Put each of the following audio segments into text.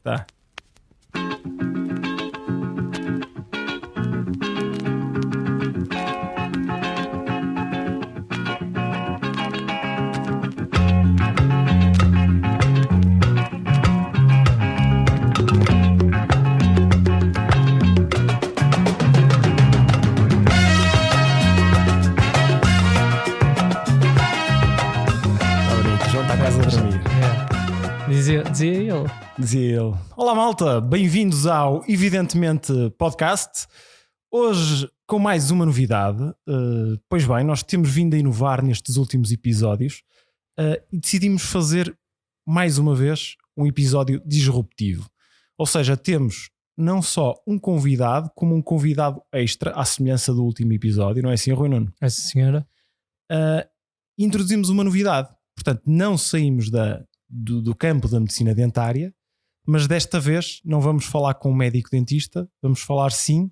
Tá. Dizia ele. Olá malta, bem-vindos ao Evidentemente Podcast. Hoje com mais uma novidade. Pois bem, nós temos vindo a inovar nestes últimos episódios e decidimos fazer mais uma vez um episódio disruptivo. Ou seja, temos não só um convidado, como um convidado extra, à semelhança do último episódio, não é assim, Rui Nuno? É sim, senhora. Introduzimos uma novidade. Portanto, não saímos do campo da medicina dentária, mas desta vez não vamos falar com um médico dentista, vamos falar sim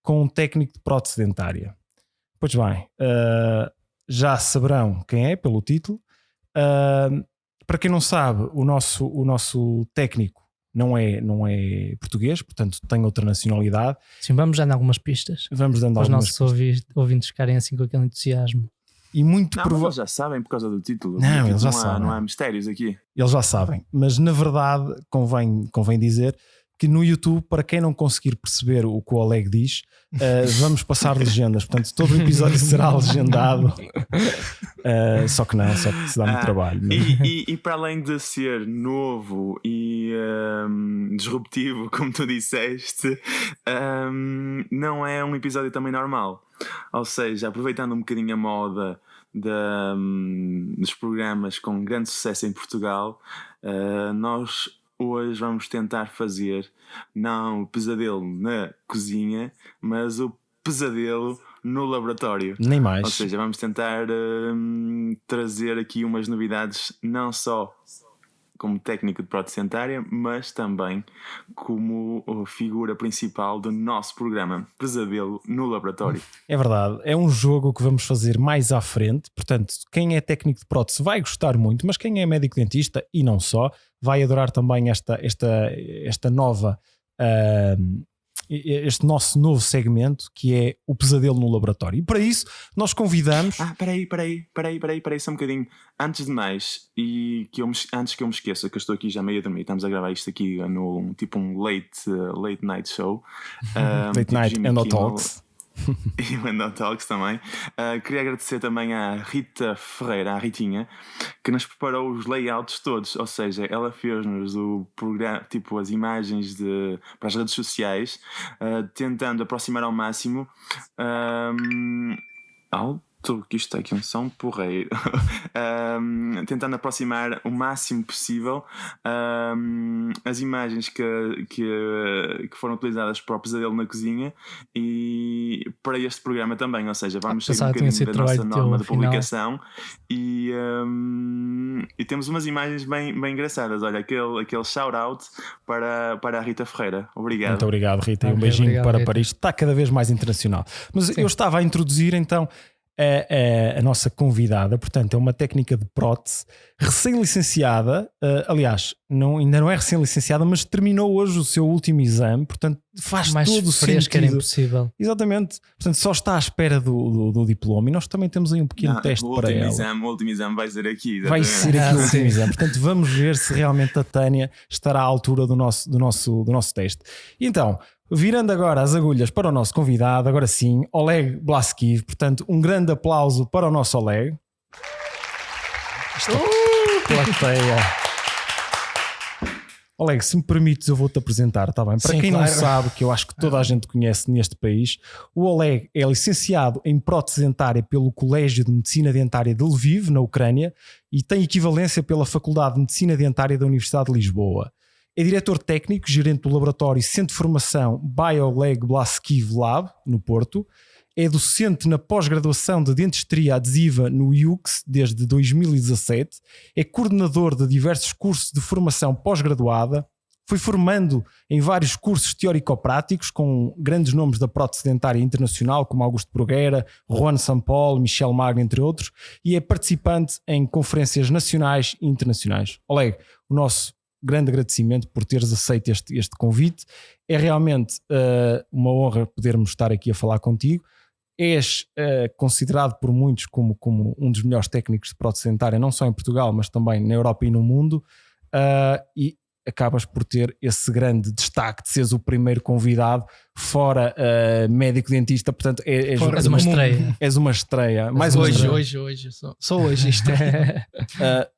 com um técnico de prótese dentária. Pois bem, já saberão quem é pelo título. Para quem não sabe, o nosso técnico não é português, portanto tem outra nacionalidade. Sim, vamos dando algumas pistas. Vamos dando para os algumas nossos ouvintes ficarem assim com aquele entusiasmo. E muito provavelmente eles já sabem por causa do título. Não, eles já sabem. Não há mistérios aqui. Eles já sabem, mas na verdade convém dizer que no YouTube, para quem não conseguir perceber o que o Oleg diz, vamos passar legendas. Portanto, todo o episódio será legendado. Só que se dá muito trabalho. E para além de ser novo e disruptivo, como tu disseste, não é um episódio também normal. Ou seja, aproveitando um bocadinho a moda dos programas com grande sucesso em Portugal, nós hoje vamos tentar fazer não o pesadelo na cozinha, mas o pesadelo no laboratório. Nem mais. Ou seja, vamos tentar trazer aqui umas novidades, não só como técnico de prótese dentária, mas também como figura principal do nosso programa Pesadelo no Laboratório. É verdade, é um jogo que vamos fazer mais à frente. Portanto, quem é técnico de prótese vai gostar muito, mas quem é médico dentista e não só, vai adorar também esta nova este nosso novo segmento, que é o Pesadelo no Laboratório. E para isso nós convidamos... Peraí só um bocadinho. Antes de mais, antes que eu me esqueça, que eu estou aqui já meio a dormir, estamos a gravar isto aqui no tipo um late night show. Late Night and Talks. E o Endo Talks também. Queria agradecer também à Rita Ferreira, à Ritinha, que nos preparou os layouts todos. Ou seja, ela fez-nos o programa, tipo as imagens para as redes sociais, tentando aproximar ao máximo que isto está aqui um som porreiro. Tentando aproximar o máximo possível as imagens que foram utilizadas para o Pesadelo na cozinha e para este programa também. Ou seja, vamos seguir um bocadinho da nossa norma de publicação e temos umas imagens bem engraçadas. Olha, aquele shout-out para a Rita Ferreira. Obrigado. Muito obrigado, Rita, e um beijinho obrigado, para Paris. Está cada vez mais internacional. Mas sim, eu estava a introduzir então a nossa convidada. Portanto, é uma técnica de prótese recém-licenciada, aliás, ainda não é recém-licenciada, mas terminou hoje o seu último exame, portanto faz mais todo o sentido. Era impossível. Exatamente, portanto só está à espera do diploma e nós também temos aí um pequeno teste para ela. O último exame vai ser aqui. Vai ser aqui o último exame, portanto vamos ver se realmente a Tânia estará à altura do nosso teste. Então, virando agora as agulhas para o nosso convidado, agora sim, Oleg Blaskiv. Portanto, um grande aplauso para o nosso Oleg. Plateia. Oleg, se me permites, eu vou-te apresentar, está bem? Para sim, quem claro. não sabe, que eu acho que toda a gente conhece neste país, o Oleg é licenciado em prótese dentária pelo Colégio de Medicina Dentária de Lviv, na Ucrânia, e tem equivalência pela Faculdade de Medicina Dentária da Universidade de Lisboa. É diretor técnico, gerente do laboratório Centro de Formação BioLeg Blaskiv Lab, no Porto. É docente na pós-graduação de dentistria adesiva no IUX desde 2017. É coordenador de diversos cursos de formação pós-graduada. Foi formando em vários cursos teórico-práticos com grandes nomes da prótese dentária internacional, como Augusto Bruguera, Juan Sampol, Michel Magno, entre outros. E é participante em conferências nacionais e internacionais. Oleg, o nosso grande agradecimento por teres aceito este convite. É realmente uma honra podermos estar aqui a falar contigo. És considerado por muitos como um dos melhores técnicos de prótese dentária, não só em Portugal, mas também na Europa e no mundo, e acabas por ter esse grande destaque de seres o primeiro convidado fora médico dentista, portanto és uma estreia. És uma estreia. Mais Hoje, só hoje estreia.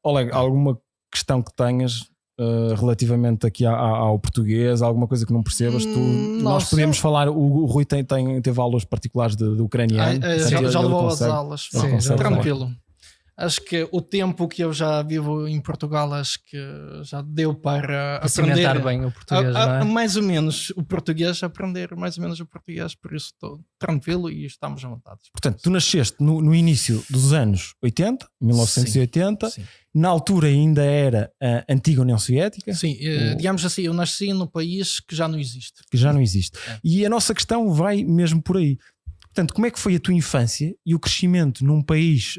Oleg, alguma questão que tenhas relativamente aqui ao português, alguma coisa que não percebas? Nós podemos falar, o Rui teve aulas particulares de ucraniano. Já levou as aulas, Sim, tranquilo. Acho que o tempo que eu já vivo em Portugal, acho que já deu para aprender bem o português, não é? mais ou menos o português, aprender mais ou menos o português, por isso estou tranquilo e estamos à vontade. Portanto, tu nasceste no início dos anos 80, 1980, Sim. Na altura ainda era a antiga União Soviética. Sim, digamos assim, eu nasci num país que já não existe. Que já não existe. E a nossa questão vai mesmo por aí. Portanto, como é que foi a tua infância e o crescimento num país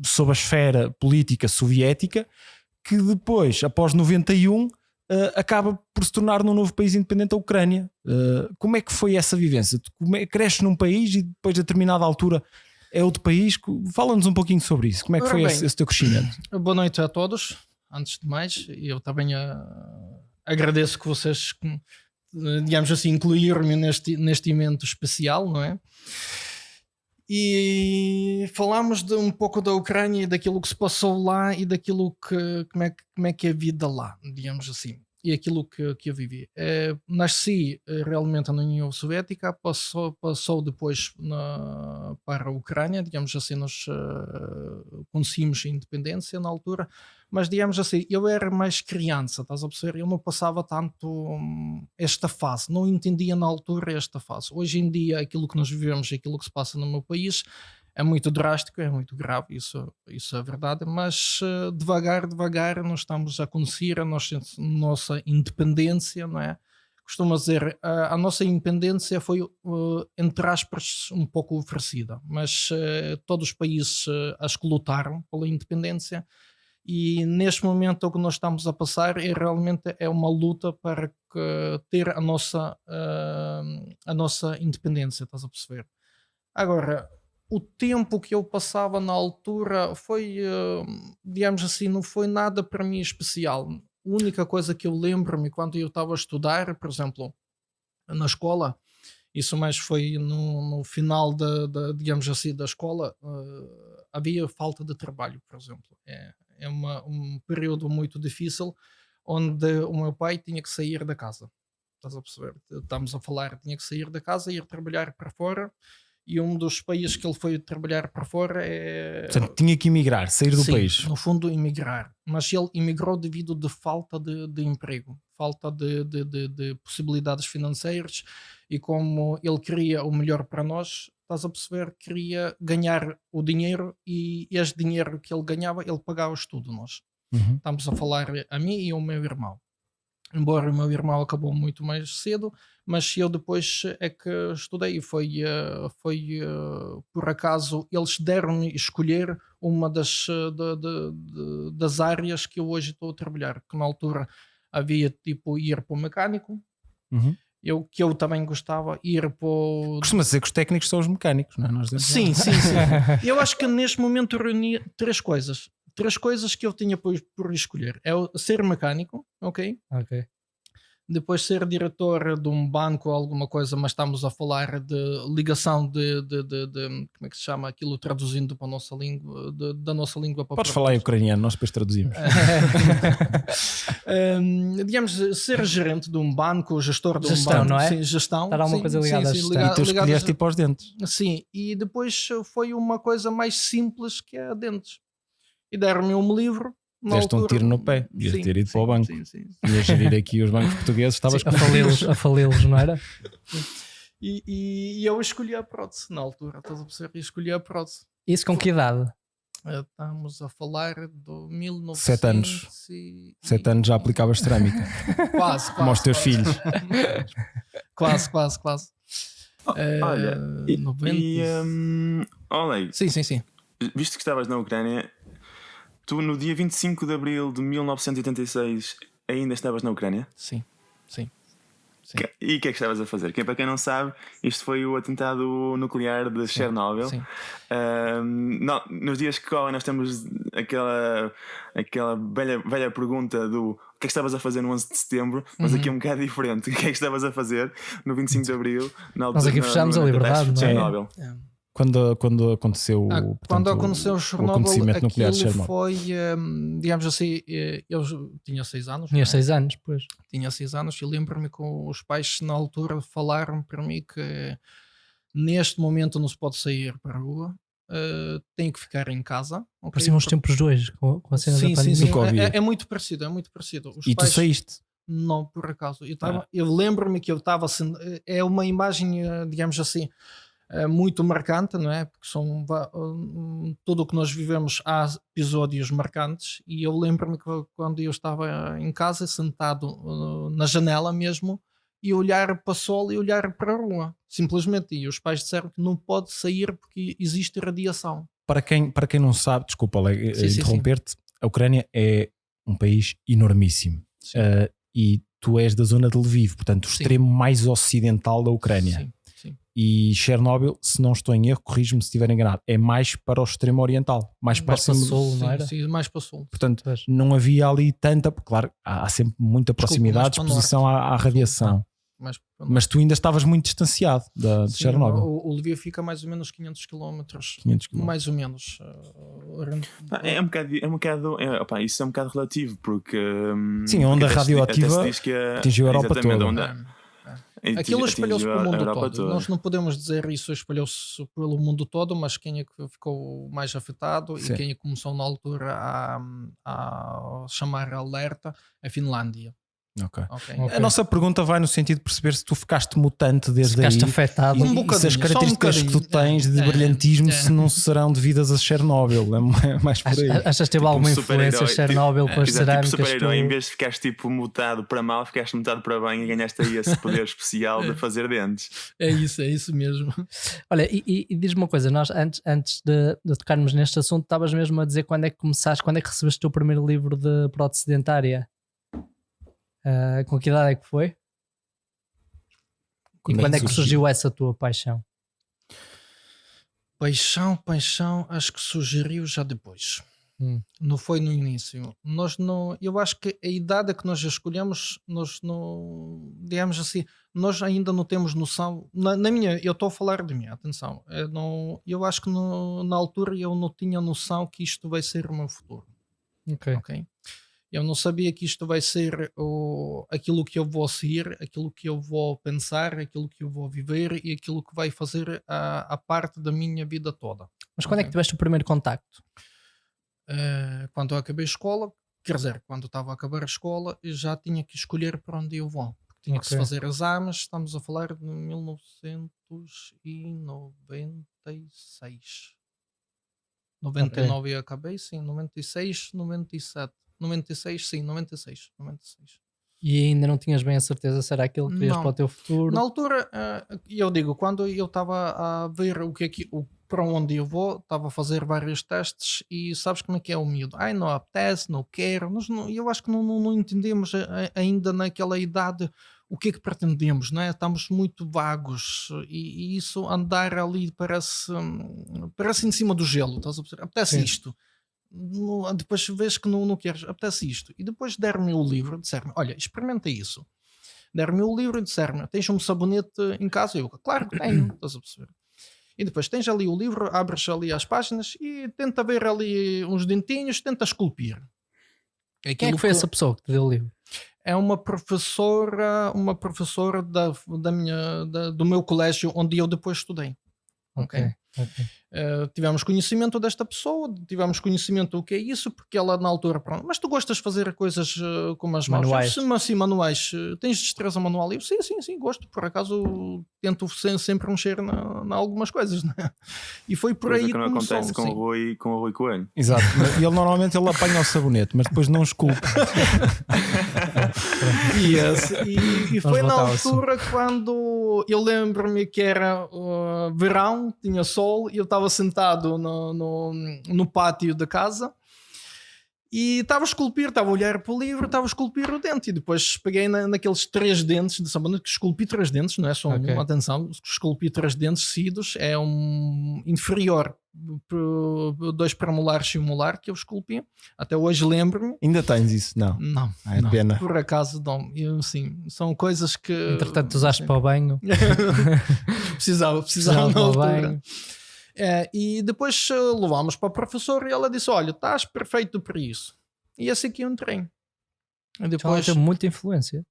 sob a esfera política soviética que depois, após 91, acaba por se tornar num novo país independente, a Ucrânia? Como é que foi essa vivência? Cresces num país e depois, a determinada altura, é outro país? Fala-nos um pouquinho sobre isso. Como é que foi esse teu crescimento? Boa noite a todos. Antes de mais, eu também agradeço que vocês, digamos assim, incluíram-me neste evento especial, não é? E falámos um pouco da Ucrânia e daquilo que se passou lá e daquilo como é que é a vida lá, digamos assim, e aquilo que eu vivi. Nasci realmente na União Soviética, passou depois para a Ucrânia, digamos assim, nós conseguimos a independência na altura, mas digamos assim, eu era mais criança, estás a perceber? Eu não passava tanto esta fase, não entendia na altura esta fase. Hoje em dia, aquilo que nós vivemos e aquilo que se passa no meu país é muito drástico, é muito grave, isso é verdade, mas devagar nós estamos a conseguir a nossa independência, não é? Costumo dizer, a nossa independência foi, entre aspas, um pouco oferecida, mas todos os países acho que lutaram pela independência. E neste momento o que nós estamos a passar realmente uma luta para ter a nossa independência, estás a perceber? Agora, o tempo que eu passava na altura foi, digamos assim, não foi nada para mim especial. A única coisa que eu lembro-me quando eu estava a estudar, por exemplo, na escola, isso mais foi no final digamos assim, da escola, havia falta de trabalho, por exemplo. É um período muito difícil onde o meu pai tinha que sair da casa. Estás a perceber? Estamos a falar, tinha que sair da casa e ir trabalhar para fora. E um dos países que ele foi trabalhar para fora Portanto, tinha que emigrar, sair do país. No fundo, emigrar. Mas ele emigrou devido de falta de emprego, falta de possibilidades financeiras, e como ele queria o melhor para nós, estás a perceber, queria ganhar o dinheiro, e este dinheiro que ele ganhava, ele pagava tudo nós. Uhum. Estamos a falar a mim e ao meu irmão. Embora o meu irmão acabou muito mais cedo, mas eu depois é que estudei, e foi por acaso eles deram-me escolher uma das áreas que eu hoje estou a trabalhar, que na altura havia tipo ir para o mecânico, Uhum. que eu também gostava, ir para o... Costuma dizer que os técnicos são os mecânicos, não é? Nós dizemos, Sim. Eu acho que neste momento reuni três coisas que eu tinha por escolher. É ser mecânico, ok? Depois ser diretor de um banco ou alguma coisa, mas estamos a falar de ligação de como é que se chama aquilo, traduzindo para a nossa língua, da nossa língua para... Podes falar em ucraniano, nós depois traduzimos. Digamos, ser gerente de um banco, gestor de Gestão, um banco. não é? Sim, gestão. Era uma coisa ligada à gestão. E tu escolheste ir para os dentes. Sim, e depois foi uma coisa mais simples, que é dentes. E deram-me um livro. Deste um tiro no pé, ias ter ido para o banco. Sim. Ias gerir aqui os bancos portugueses, estavas com A fali-los, não era? E eu escolhi a prótese na altura, estás a perceber? Escolhi a prótese. Isso com que idade? Estamos a falar de 1900. 7 anos. 7 anos já aplicavas cerâmica. Quase. Como aos teus filhos. Quase. Olha, 90. Olha, Sim. visto que estavas na Ucrânia, tu no dia 25 de abril de 1986 ainda estavas na Ucrânia? Sim. E o que é que estavas a fazer? Para quem não sabe, isto foi o atentado nuclear de Chernobyl. Nos dias que correm nós temos aquela velha pergunta do o que é que estavas a fazer no 11 de setembro, mas aqui é um bocado diferente. O que é que estavas a fazer no 25 de abril? Nós aqui fechamos a liberdade, de Chernobyl. Quando aconteceu, quando aconteceu o acontecimento nuclear de Chernobyl, foi, digamos assim, eu tinha 6 anos. Tinha 6 anos, pois. Tinha 6 anos e lembro-me que os pais na altura falaram para mim que neste momento não se pode sair para a rua, tenho que ficar em casa. Okay? Pareciam uns tempos dois com a cena da pandemia. Sim. É muito parecido, E tu saíste? Não, por acaso. Eu lembro-me que eu estava assim, é uma imagem, digamos assim, muito marcante, não é? Porque são tudo o que nós vivemos, há episódios marcantes, e eu lembro-me que quando eu estava em casa sentado na janela mesmo e olhar para o sol e olhar para a rua, simplesmente, e os pais disseram que não pode sair porque existe radiação. Para quem não sabe, desculpa interromper-te, a Ucrânia é um país enormíssimo, e tu és da zona de Lviv, portanto o extremo mais ocidental da Ucrânia. Sim. E Chernobyl, se não estou em erro, corrijo-me se estiver enganado, é mais para o extremo oriental, mais para o sul, não era? Sim, mais para o sul. Portanto, não havia ali tanta, claro, há sempre muita proximidade, exposição à radiação. Mas tu ainda estavas muito distanciado de Chernobyl. O Lviv fica mais ou menos 500 km. Mais ou menos. Isso é um bocado relativo, porque sim, a onda radioativa atingiu a Europa toda. Aquilo espalhou-se pelo mundo todo. Nós não podemos dizer isso espalhou-se pelo mundo todo, mas quem é que ficou mais afetado e quem é que começou na altura a chamar alerta é a Finlândia. Okay. A nossa pergunta vai no sentido de perceber se tu ficaste mutante desde aí afetado. E se as características que tu tens de brilhantismo se não serão devidas a Chernobyl. É mais por aí. Achas que teve alguma influência Chernobyl com as cerâmicas? Tipo super-herói, em vez de ficares mutado para mal, ficaste mutado para bem e ganhaste aí esse poder especial de fazer dentes. É isso mesmo. Olha, e diz-me uma coisa, nós antes de tocarmos neste assunto, estavas mesmo a dizer quando é que começaste, quando é que recebeste o teu primeiro livro de prótese dentária? Com que idade é que foi? E quando é que surgiu essa tua paixão? Paixão, acho que surgiu já depois. Não foi no início. Eu acho que a idade que nós escolhemos, nós não, digamos assim, nós ainda não temos noção. Eu estou a falar de mim, atenção. Eu acho que na altura eu não tinha noção que isto vai ser o meu futuro. Ok? Eu não sabia que isto vai ser aquilo que eu vou seguir, aquilo que eu vou pensar, aquilo que eu vou viver e aquilo que vai fazer a parte da minha vida toda. Mas quando é que tiveste o primeiro contacto? Quando eu acabei a escola, quer dizer, quando eu estava a acabar a escola, eu já tinha que escolher para onde eu vou. Porque tinha que se fazer exames, estamos a falar de 1996. 99 eu acabei, sim, 96, 97. 96. E ainda não tinhas bem a certeza se era aquilo que querias para o teu futuro? Na altura, eu digo, quando eu estava a ver para onde eu vou, estava a fazer vários testes e sabes como é que é o miúdo? Não apetece, não quero. Eu acho que não entendemos ainda naquela idade o que é que pretendemos, não é? Estamos muito vagos e isso andar ali parece em cima do gelo, estás a perceber? Apetece isto. Depois vês que não queres, apetece isto. E depois der-me o livro, disser-me, olha, experimenta isso. Der-me o livro e disser-me, tens um sabonete em casa? Eu, claro que tenho, estás a perceber? E depois tens ali o livro, abres ali as páginas e tenta ver ali uns dentinhos, tenta esculpir. Quem é que foi essa pessoa que te deu o livro? É uma professora do meu colégio onde eu depois estudei. Ok. Tivemos conhecimento desta pessoa, tivemos conhecimento do que é isso, porque ela na altura, pronto, mas tu gostas de fazer coisas com as mãos? Sim, manuais. Tens destreza manual? Eu, sim, gosto, por acaso tento sempre mexer em algumas coisas, né? E foi por aí que não acontece com o Rui Coelho. Exato, e ele normalmente apanha o sabonete, mas depois não esculpa. E foi na altura quando eu lembro-me que era verão, tinha sol e eu estava sentado no pátio da casa E estava a esculpir, estava a olhar para o livro, estava a esculpir o dente. E depois peguei naqueles 3 dentes, de sabão, que esculpi 3 dentes, não é só Ok. um, atenção, esculpi 3 dentes seguidos, é um inferior, 2 premolares e um molar que eu esculpi. Até hoje lembro-me. Ainda tens isso? Não. Não, É não. pena. Por acaso não. Eu, assim, são coisas que. Entretanto, usaste para o banho. precisava Precisava na para o altura. banho. E depois levámos para a professora e ela disse: olha, estás perfeito para isso. E assim que eu entrei. E Já depois, teve muita influência.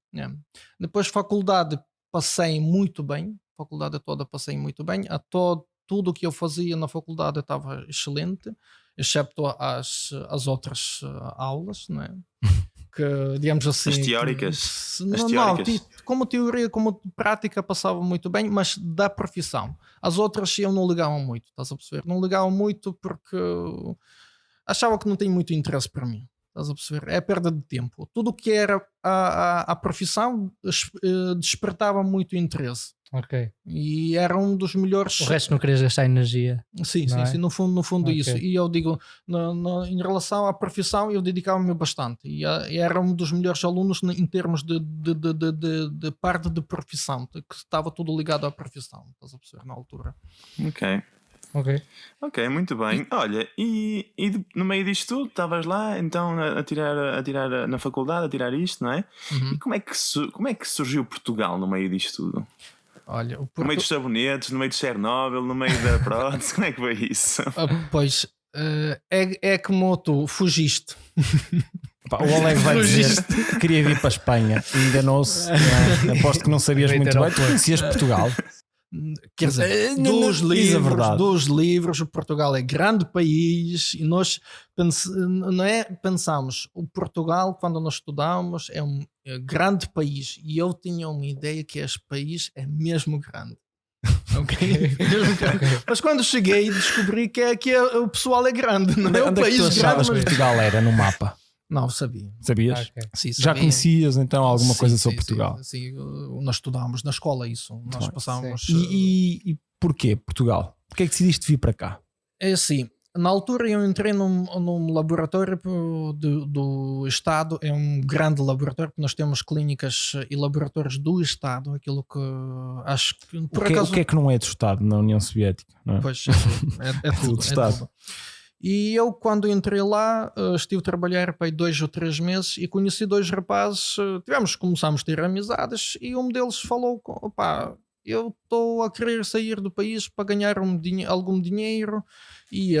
depois faculdade passei muito bem. Faculdade toda passei muito bem. Tudo o que eu fazia na faculdade estava excelente, excepto as outras aulas, não é? Que, digamos assim, As teóricas. Não, como teoria, como prática passava muito bem, mas da profissão. As outras eu não ligava muito, estás a perceber? Não ligava muito porque achava que não tem muito interesse para mim, estás a perceber? É perda de tempo. Tudo o que era a profissão despertava muito interesse. Ok. E era um dos melhores. O resto não querias gastar energia. Sim, não é? sim, no fundo Ok. isso. E eu digo, em relação à profissão, eu dedicava-me bastante. E era um dos melhores alunos em termos de parte de profissão, que estava tudo ligado à profissão, estás a perceber, na altura. Ok, muito bem. Olha, e no meio disto tudo, estavas lá então a tirar na faculdade, a tirar isto, não é? E como é que surgiu Portugal no meio disto tudo? Olha, No meio dos sabonetes, no meio de Chernobyl, no meio da prótese, como é que foi isso? Pois, é como tu fugiste. Pá, o Oleg vai dizer que queria vir para a Espanha. Enganou-se. Aposto que não sabias Vai muito ter bem. ao Tu conhecias Portugal. Quer dizer, dos livros, o Portugal é grande país e nós pensamos, o Portugal, quando nós estudamos, é um grande país e eu tinha uma ideia que este país é mesmo grande. Okay? Mas quando cheguei descobri que o pessoal é grande, não é um Onde é que país tu achavas grande. que Portugal era no mapa? Não, sabia. Sabias? Ok. Sim, Já sabia. conhecias então alguma coisa sobre Sim, Portugal? Sim, nós estudámos na escola isso. Nós bem. passávamos. E porquê Portugal? Porquê é que decidiste vir para cá? É assim, na altura eu entrei num laboratório do Estado, é um grande laboratório, porque nós temos clínicas e laboratórios do Estado, aquilo que acho que por acaso. O que é que não é do Estado na União Soviética? Não é? Pois, é tudo. Estado. Tudo. E eu, quando entrei lá, estive a trabalhar para aí 2 ou 3 meses e conheci 2 rapazes. Começámos a ter amizades e um deles falou: opá, eu estou a querer sair do país para ganhar algum dinheiro e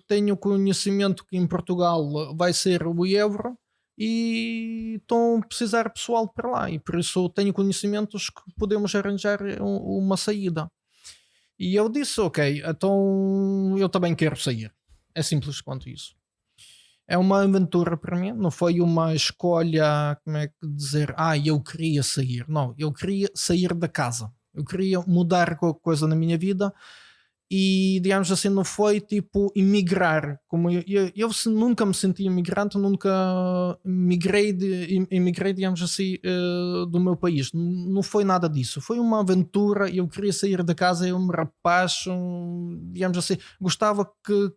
tenho conhecimento que em Portugal vai ser o euro e estão a precisar de pessoal para lá e por isso tenho conhecimentos que podemos arranjar uma saída. E eu disse, ok, então eu também quero sair. É simples quanto isso. É uma aventura para mim, não foi uma escolha, como é que dizer, eu queria sair. Não, eu queria sair da casa. Eu queria mudar qualquer coisa na minha vida e, digamos assim, não foi tipo emigrar. Como eu nunca me senti imigrante, nunca emigrei, digamos assim, do meu país. Não foi nada disso. Foi uma aventura. Eu queria sair da casa. Eu, um rapaz, digamos assim, gostava que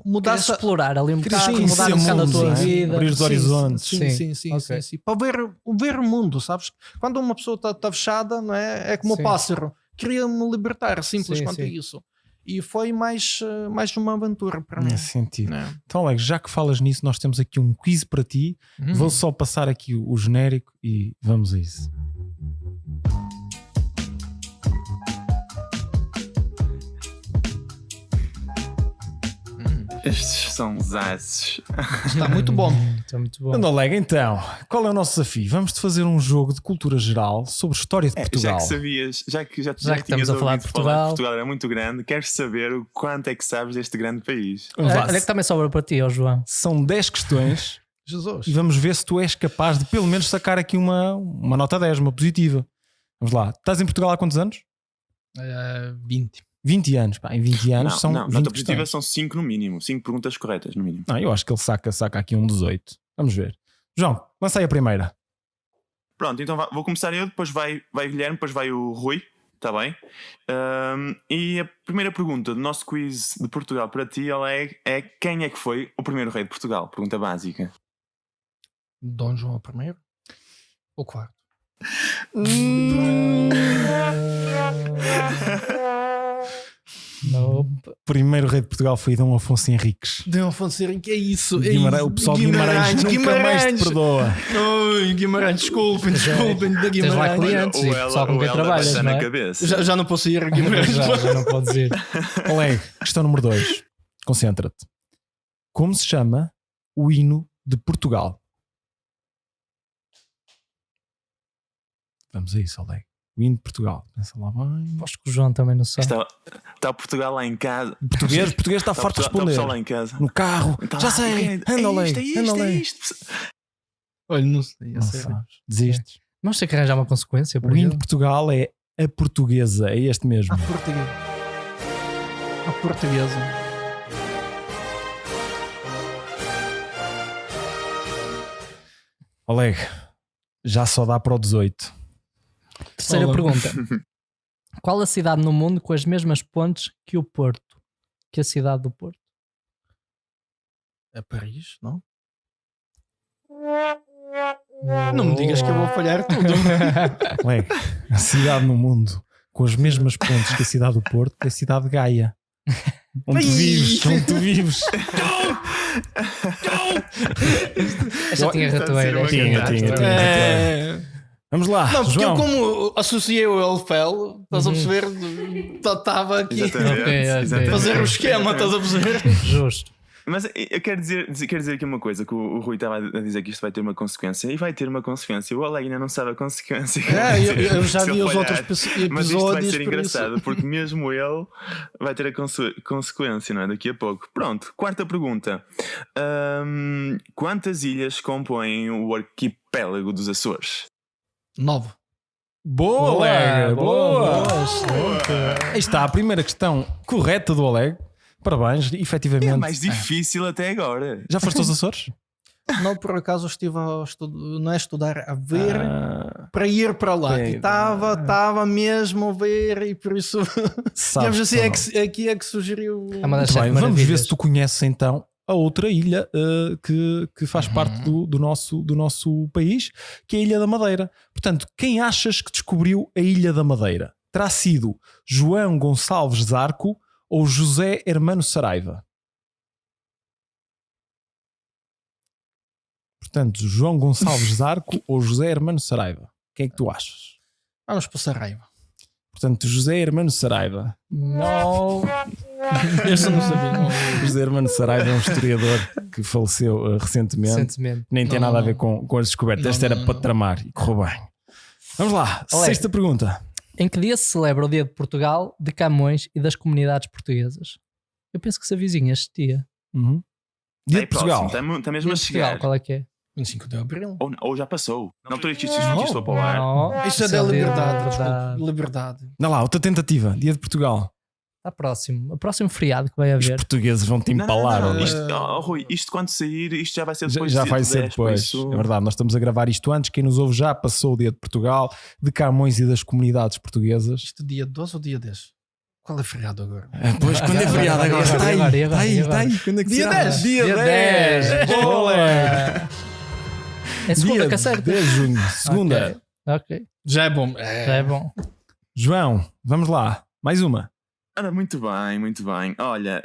mudasse. Queria explorar ali um bocado, conhecer mudar um bocado a mundos, tua não é? vida. Abrir os horizontes. Sim. Ok. Sim. Para ver o mundo, sabes? Quando uma pessoa está fechada, não é? É como o Sim. pássaro. Queria-me libertar, simples Sim, quanto sim. isso. E foi mais uma aventura para mim. Nesse sentido. Não é? Então, Alex, já que falas nisso, nós temos aqui um quiz para ti. Vou só passar aqui o genérico e vamos a isso. Estes são os asses. Está muito bom. Está muito bom. Anda, Oleg, então, qual é o nosso desafio? Vamos-te fazer um jogo de cultura geral sobre história de Já Portugal. que sabias, já que estamos tinhas a falar ouvido de falar Portugal. que Portugal era muito grande, queres saber o quanto é que sabes deste grande país? Vamos lá. Olha que também sobra para ti, ó João. São 10 questões Jesus. e vamos ver se tu és capaz de pelo menos sacar aqui uma nota 10, uma positiva. Vamos lá. Estás em Portugal há quantos anos? 20. 20 anos. Pá, em 20 anos são não, 20 nota positiva questões. são 5 no mínimo, 5 perguntas corretas no mínimo. Não, eu acho que ele saca aqui um 18. Vamos ver. João, lança aí a primeira. Pronto, então vou começar eu, depois vai Guilherme, depois vai o Rui. Está bem? E a primeira pergunta do nosso quiz de Portugal para ti, Oleg, é quem é que foi o primeiro rei de Portugal? Pergunta básica. Dom João I? Ou quarto? Nope. Primeiro rei de Portugal foi Dom Afonso Henriques. Dom Afonso Henriques, é isso. O pessoal de Guimarães nunca mais te perdoa. Oi, Guimarães, desculpem, da Tens lá Guimarães. clientes e pessoal com quem trabalhas, está não na é? cabeça. Já não posso ir a Guimarães. Já não podes ir. Oleg, questão número 2. Concentra-te. Como se chama o hino de Portugal? Vamos a isso, Oleg. O hino de Portugal. Pensa lá bem. Aposto que o João também não sabe. Está Portugal lá em casa. Português está farto de Está o responder. pessoal lá em casa. No carro. Tá Já lá, sei. é Anda, Oleg. isto, Anda, Oleg. isto. Olha, não sei. Não sabes. Desistes. Vamos ter que arranjar uma consequência para O hino ele. de Portugal é a portuguesa. É este mesmo. A portuguesa. A portuguesa. Oleg, já só dá para o 18. Terceira Olá. pergunta. Qual a cidade no mundo com as mesmas pontes que o Porto? Que a cidade do Porto? É Paris, não? Não me digas que eu vou falhar tudo. Oleg, a cidade no mundo com as mesmas pontes que a cidade do Porto é a cidade de Gaia. Onde tu Ai. vives, onde tu vives. Esta tinha ratoeira. esta Tinha. É... Vamos lá, Não, porque João. eu como associei o Elfel, estás a perceber? Estava aqui Exatamente. Ok. exatamente. a fazer o esquema, estás a perceber? Justo. Mas eu quero dizer aqui uma coisa, que o Rui estava a dizer que isto vai ter uma consequência, e vai ter uma consequência. O Oleg ainda não sabe a consequência. Eu já Se vi ele os falhar. outros Mas isto vai episódios. ser por engraçado, isso. porque mesmo ele vai ter a consequência, não é? Daqui a pouco. Pronto, quarta pergunta. Quantas ilhas compõem o arquipélago dos Açores? 9. Boa, Oleg. Boa. excelente. Aí está a primeira questão correta do Oleg. Parabéns, É efetivamente. a mais difícil até agora. Já foste aos Açores? Não, por acaso estive a não é estudar, a ver Ah, para ir para lá. ok. E estava mesmo a ver, e por isso, sabes digamos assim, ou não? aqui é que sugeriu. É uma das Muito sete bem, vamos ver maravilhas. se tu conheces então a outra ilha que faz parte do nosso país, que é a Ilha da Madeira. Portanto, quem achas que descobriu a Ilha da Madeira? Terá sido João Gonçalves Zarco ou José Hermano Saraiva? Portanto, João Gonçalves Zarco ou José Hermano Saraiva? Quem é que tu achas? Vamos para Saraiva. Portanto, José Hermano Saraiva. Não. Esse eu não sabia. Não. José Hermano Saraiva é um historiador que faleceu recentemente. Recentemente. Nem tem Não, nada a não. ver com as descobertas. Não, Esta era não, para não. tramar e correu bem. Vamos lá, Oleg. sexta pergunta. Em que dia se celebra o Dia de Portugal, de Camões e das comunidades portuguesas? Eu penso que se avizinha este dia. Uhum. Dia de Está aí Portugal. próximo, está mesmo Dia a de Portugal, chegar. qual é que é? 25 de Abril. Ou já passou. Na altura isto foi para o Ah, ar. Não, Isso é o da Dia de liberdade. Liberdade. Desculpe, liberdade. Dá lá, outra tentativa. Dia de Portugal. Está próximo. O próximo feriado que vai Os haver. portugueses vão te empalar. Não. Oleg. Rui, isto quando sair, isto já vai ser depois Já do vai dia ser 10, por depois. isso- É verdade, nós estamos a gravar isto antes. Quem nos ouve já passou o Dia de Portugal, de Camões e das comunidades portuguesas. Isto dia 12 ou dia 10? Qual é feriado agora? Pois, quando é feriado agora? Está aí, Agora. está aí, está aí. Quando é que Dia será? 10. Dia 10. Boa, Oleg. É segunda Dia que acerta. 10 de junho. Segunda. Ok. Já é bom. Já é bom. João, vamos lá. Mais uma. Ora, muito bem, muito bem. Olha,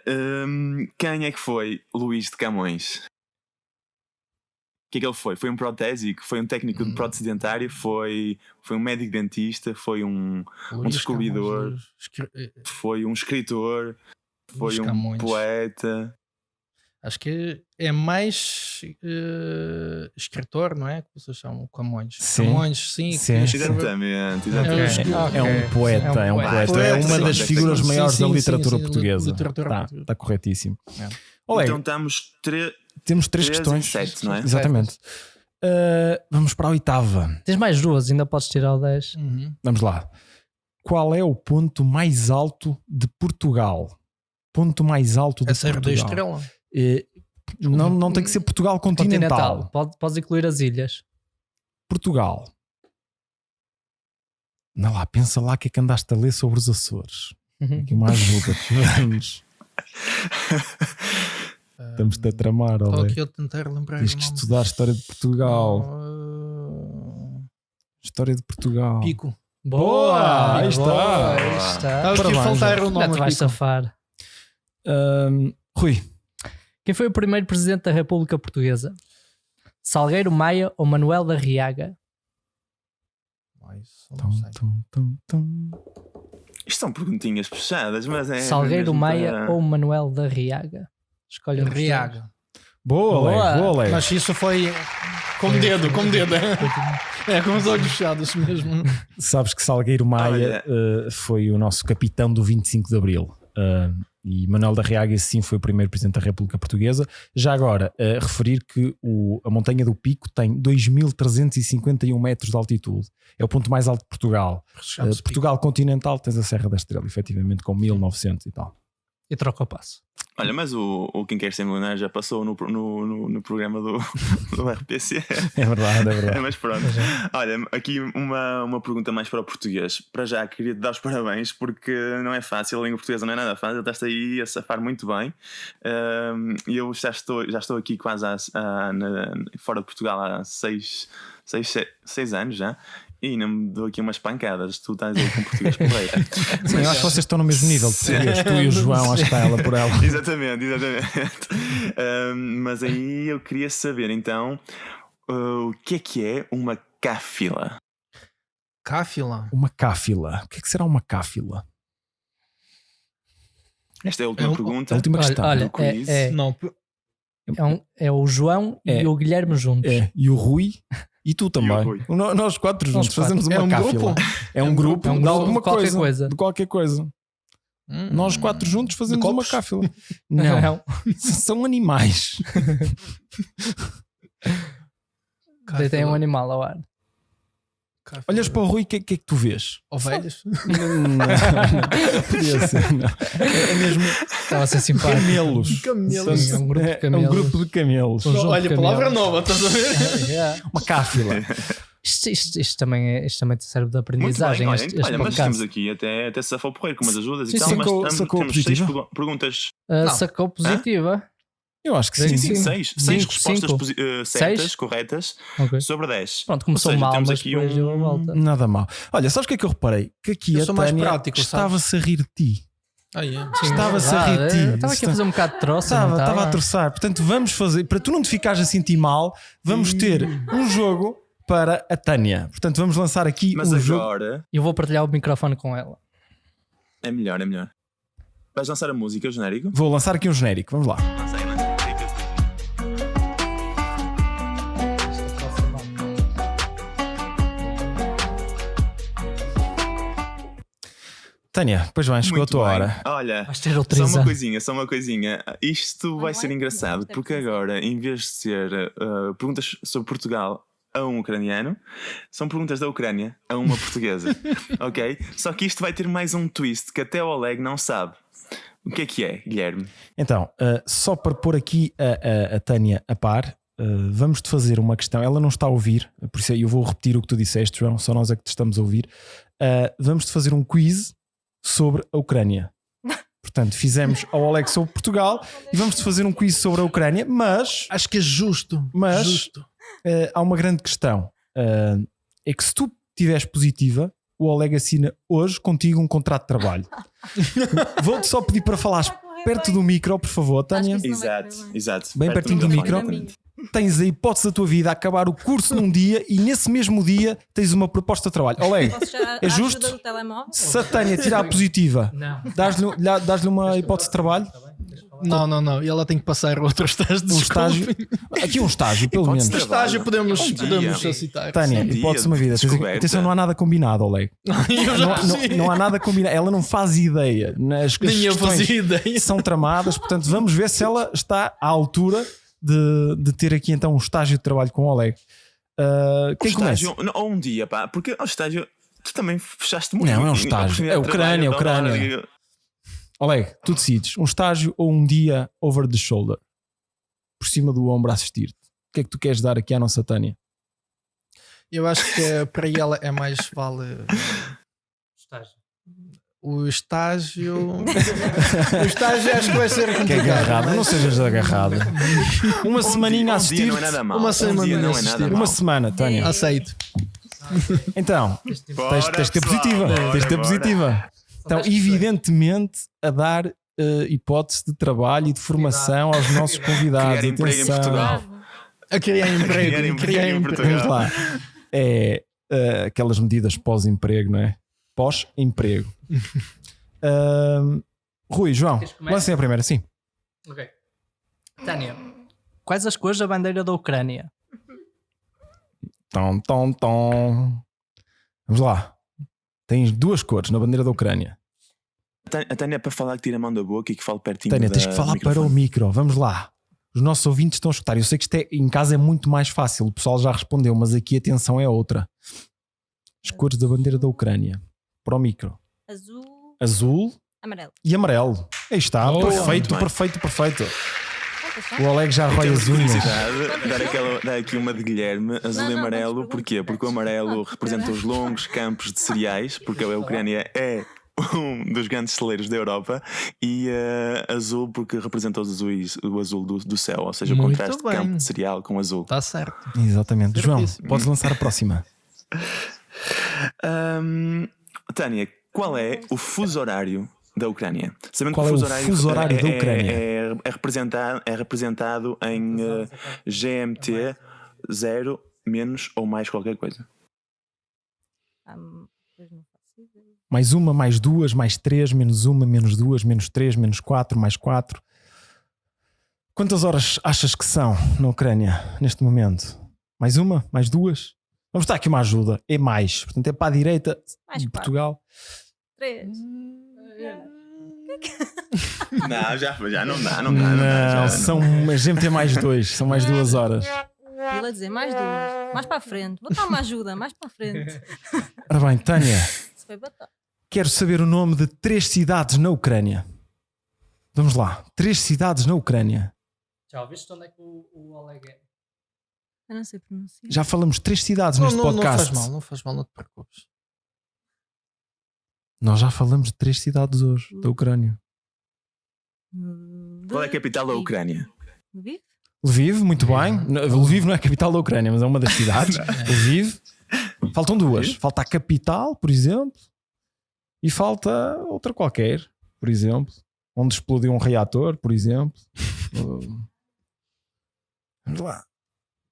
quem é que foi Luís de Camões? O que é que ele foi? Foi um protésico? Foi um técnico de prótese dentária? Foi um médico dentista? Foi um Luís descobridor. Camões, foi um escritor? Foi Luís um Camões. poeta? Acho que é mais escritor, não é? Que vocês chamam Camões. Sim. Camões, sim. Sim. que escreveu- Exatamente, Ok. exatamente. É um poeta, é um poeta. É uma sim, das sim, figuras sim, maiores sim, da sim, literatura sim, portuguesa. literatura Tá, portuguesa. está corretíssimo. É. Oleg, Então estamos temos três 3 questões. em 7, não é? Exatamente. Vamos para a oitava. Tens mais duas, ainda podes tirar o 10. Uhum. Vamos lá. Qual é o ponto mais alto de Portugal? Ponto mais alto de A Serra da Portugal. Estrela. Não tem que ser Portugal continental. Podes incluir as ilhas. Portugal. Não lá, pensa lá o que é que andaste a ler sobre os Açores. Aqui uma ajuda. Vamos. Estamos-te a tramar, Estou olha. aqui a tentar lembrar. Tens o que nome. estudar a história de Portugal. Não, História de Portugal. Pico. Boa, aí está. boa, aí Estava está. aqui a Parabéns, faltar o Já nome. te vais Pico. safar. Rui, Quem foi o primeiro presidente da República Portuguesa? Salgueiro Maia ou Manuel da Riaga? Isso, não tum, sei. tum, tum. Isto são perguntinhas puxadas, mas é. Salgueiro mesmo Maia para- ou Manuel da Riaga? Escolha um dos Riaga. Boa, Boa. Leg, boa, Leg. Mas isso foi com dedo. É com os olhos fechados mesmo. Sabes que Salgueiro Maia foi o nosso capitão do 25 de Abril. E Manuel da Riaga, sim, foi o primeiro presidente da República Portuguesa. Já agora, referir que a Montanha do Pico tem 2.351 metros de altitude. É o ponto mais alto de Portugal. Portugal continental tens a Serra da Estrela, efetivamente, com 1.900 e tal. E troca o passo. Olha, mas o Quem Quer Ser Milionário já passou no programa do RPC. É verdade, é verdade. Mas pronto. Olha, aqui uma pergunta mais para o português. Para já, queria te dar os parabéns, porque não é fácil, a língua portuguesa não é nada fácil. Estás aí a safar muito bem. E eu já estou aqui quase fora de Portugal há 6 anos já. E não me dou aqui umas pancadas. Tu estás aí com português porreiro. Sim, eu acho que vocês estão no mesmo nível de português. Tu e o João, acho que está ela por ela. Exatamente. Mas aí eu queria saber então o que é uma cáfila? Cáfila. Uma cáfila. O que é que será uma cáfila? Esta é a última pergunta. A última questão. Olha, do quiz. Não, é o João É. e o Guilherme juntos. É, e o Rui e tu também. Rui. Nós quatro juntos Nós quatro. fazemos uma É um cáfila. grupo? É um grupo É um de grupo alguma de qualquer coisa. De qualquer coisa. Nós quatro juntos fazemos De uma copos? cáfila. Não, são animais. Tem um animal ao ar. Cáfila. Olhas para o Rui, o que é que tu vês? Ovelhas. Não, podia ser, não. É mesmo Estava a ser simpático. camelos. Camelos. Sim, é um grupo de É um camelos. grupo de camelos. Um junto Olha, de palavra camelos. nova, estás a ver? Yeah. Uma cáfila. Isto também serve de Muito aprendizagem. bem, este olha, mas podcast. estamos aqui até safou porreiro com umas ajudas Sim, e tal, sim. mas Sacou temos positiva? 6 perguntas. Sacou positiva. Eu acho que Sim, sim. sim. 6 Cinco, respostas cinco. certas, Seis? corretas, Ok. sobre 10. Pronto, começou Ou seja, mal, temos mas aqui depois deu a volta. Nada mal. Olha, sabes o que é que eu reparei? Que aqui Eu a sou mais Tânia prático, sabes? estava-se a rir de ti. Estava-se a rir de ti. Estava aqui a fazer um bocado de troço. Estava a troçar. Portanto, vamos fazer, para tu não te ficares a sentir mal, vamos ter um jogo para a Tânia. Portanto, vamos lançar aqui Mas um jogo. agora Eu vou partilhar o microfone com ela. é melhor. Vais lançar a música, o genérico? Vou lançar aqui um genérico. Vamos lá. Tânia, pois bem, chegou a tua bem. hora. Olha, Vais ter só autorizado. uma coisinha. Isto vai ser engraçado, porque agora, em vez de ser perguntas sobre Portugal a um ucraniano, são perguntas da Ucrânia a uma portuguesa. Ok? Só que isto vai ter mais um twist que até o Oleg não sabe. O que é, Guilherme? Então, só para pôr aqui a Tânia a par, vamos-te fazer uma questão. Ela não está a ouvir, por isso eu vou repetir o que tu disseste, João, só nós é que te estamos a ouvir. Vamos-te fazer um quiz sobre a Ucrânia. Portanto, fizemos ao Oleg sobre Portugal e vamos-te fazer um quiz sobre a Ucrânia, mas Acho que é justo. Mas- Justo. há uma grande questão. É que se tu estiveres positiva, o Oleg assina hoje contigo um contrato de trabalho. Vou-te só pedir para falares perto do micro, por favor, Tânia. Acho que isso não vai correr bem. Exato. Bem Perto pertinho do microfone. micro. Tens a hipótese da tua vida a acabar o curso num dia e nesse mesmo dia tens uma proposta de trabalho. Oleg, Posso chegar É à justo? ajuda do telemóvel? se a Tânia tirar a positiva, Não. dás-lhe uma hipótese de trabalho? Não. E ela tem que passar outros testes. Um estágio? Aqui um estágio, pelo menos. Hipótese de trabalho. Estágio podemos dia. aceitar. Tânia, Um dia hipótese de uma vida. de descoberta. Atenção, não há nada combinado, Oleg. Eu já percebi. Não há nada combinado. Ela não faz ideia. As Nem eu questões fazia ideia. são tramadas, portanto, vamos ver se ela está à altura de ter aqui então um estágio de trabalho com o Oleg. Quem começa? Estágio, ou um dia, pá, porque ao estágio tu também fechaste muito. Não, é um estágio. É Ucrânia, Ucrânia. Oleg, tu decides um estágio ou um dia over the shoulder, por cima do ombro a assistir-te. O que é que tu queres dar aqui à nossa Tânia? Eu acho que para ela é mais vale O estágio. O estágio acho que vai ser Que é complicado. agarrado, não sejas agarrado. Uma semaninha a Um dia assistir. não é nada mal. Uma Um semana dia a não é assistir. nada mal. Uma semana, Tânia. Aceito. Então, tens de ter positiva. Tens de ter positiva. Então, 10%. evidentemente, a dar hipótese de trabalho e de formação aos nossos convidados. Criar emprego em Atenção. Portugal. A criar emprego. Criar Criar emprego em emprego. Vamos lá. É aquelas medidas pós-emprego, não é? Pós-emprego. Rui, João, Queres começar? lancem a primeira, sim. Ok. Tânia, quais as cores da bandeira da Ucrânia? Tom, tom, tom. Vamos lá. Tens duas cores na bandeira da Ucrânia. A Tânia é para falar que tira a mão da boca e que fale pertinho Tânia, da tens que falar para o microfone. micro. Vamos lá. Os nossos ouvintes estão a escutar. Eu sei que isto em casa é muito mais fácil. O pessoal já respondeu, mas aqui a atenção é outra. As cores da bandeira da Ucrânia. Para o micro. Azul, Azul amarelo. e amarelo. Aí está. Boa. Perfeito, Muito bem. perfeito, perfeito. Quantas são? O Oleg já rói Temos as unhas. curiosidade, dar aqui uma de Guilherme, azul Não, e não, amarelo. vamos Porquê? perguntar. Porque o amarelo Não, representa os longos campos de cereais, porque a Ucrânia é um dos grandes celeiros da Europa, e azul porque representa o azul do céu, ou seja, o Muito contraste de bem. campo de cereal com azul. Está certo. Exatamente. João, Certíssimo. podes lançar a próxima. Tânia, qual é o fuso horário da Ucrânia? Sabendo Qual que é o fuso fuso horário da Ucrânia? É representado em GMT 0 menos ou mais qualquer coisa. Pois não faço ideia. Mais uma, mais duas, mais três, menos uma, menos duas, menos três, menos quatro, mais quatro. Quantas horas achas que são na Ucrânia neste momento? Mais uma? Mais duas? Vamos dar aqui uma ajuda. É mais. Portanto, é para a direita Mais de quatro. Portugal. 3. Não, já não dá. Não, são a GMT mais dois. São mais 2 horas. Ele a dizer mais duas. Mais para a frente. Vou dar uma ajuda. Mais para a frente. Ora bem, Tânia, Se foi bater. quero saber o nome de 3 cidades na Ucrânia. Vamos lá. 3 cidades na Ucrânia. Já ouviste onde é que o Oleg é? Eu não sei pronunciar. Já falamos 3 cidades Não, neste não, não podcast. faz mal, não faz mal, não te preocupes. Nós já falamos de 3 cidades hoje da Ucrânia. Qual é a capital da Ucrânia? Lviv? Lviv, muito bem. Lviv não é a capital da Ucrânia, mas é uma das cidades. Lviv. Faltam 2. Falta a capital, por exemplo, e falta outra qualquer, por exemplo, onde explodiu um reator, por exemplo. Vamos lá.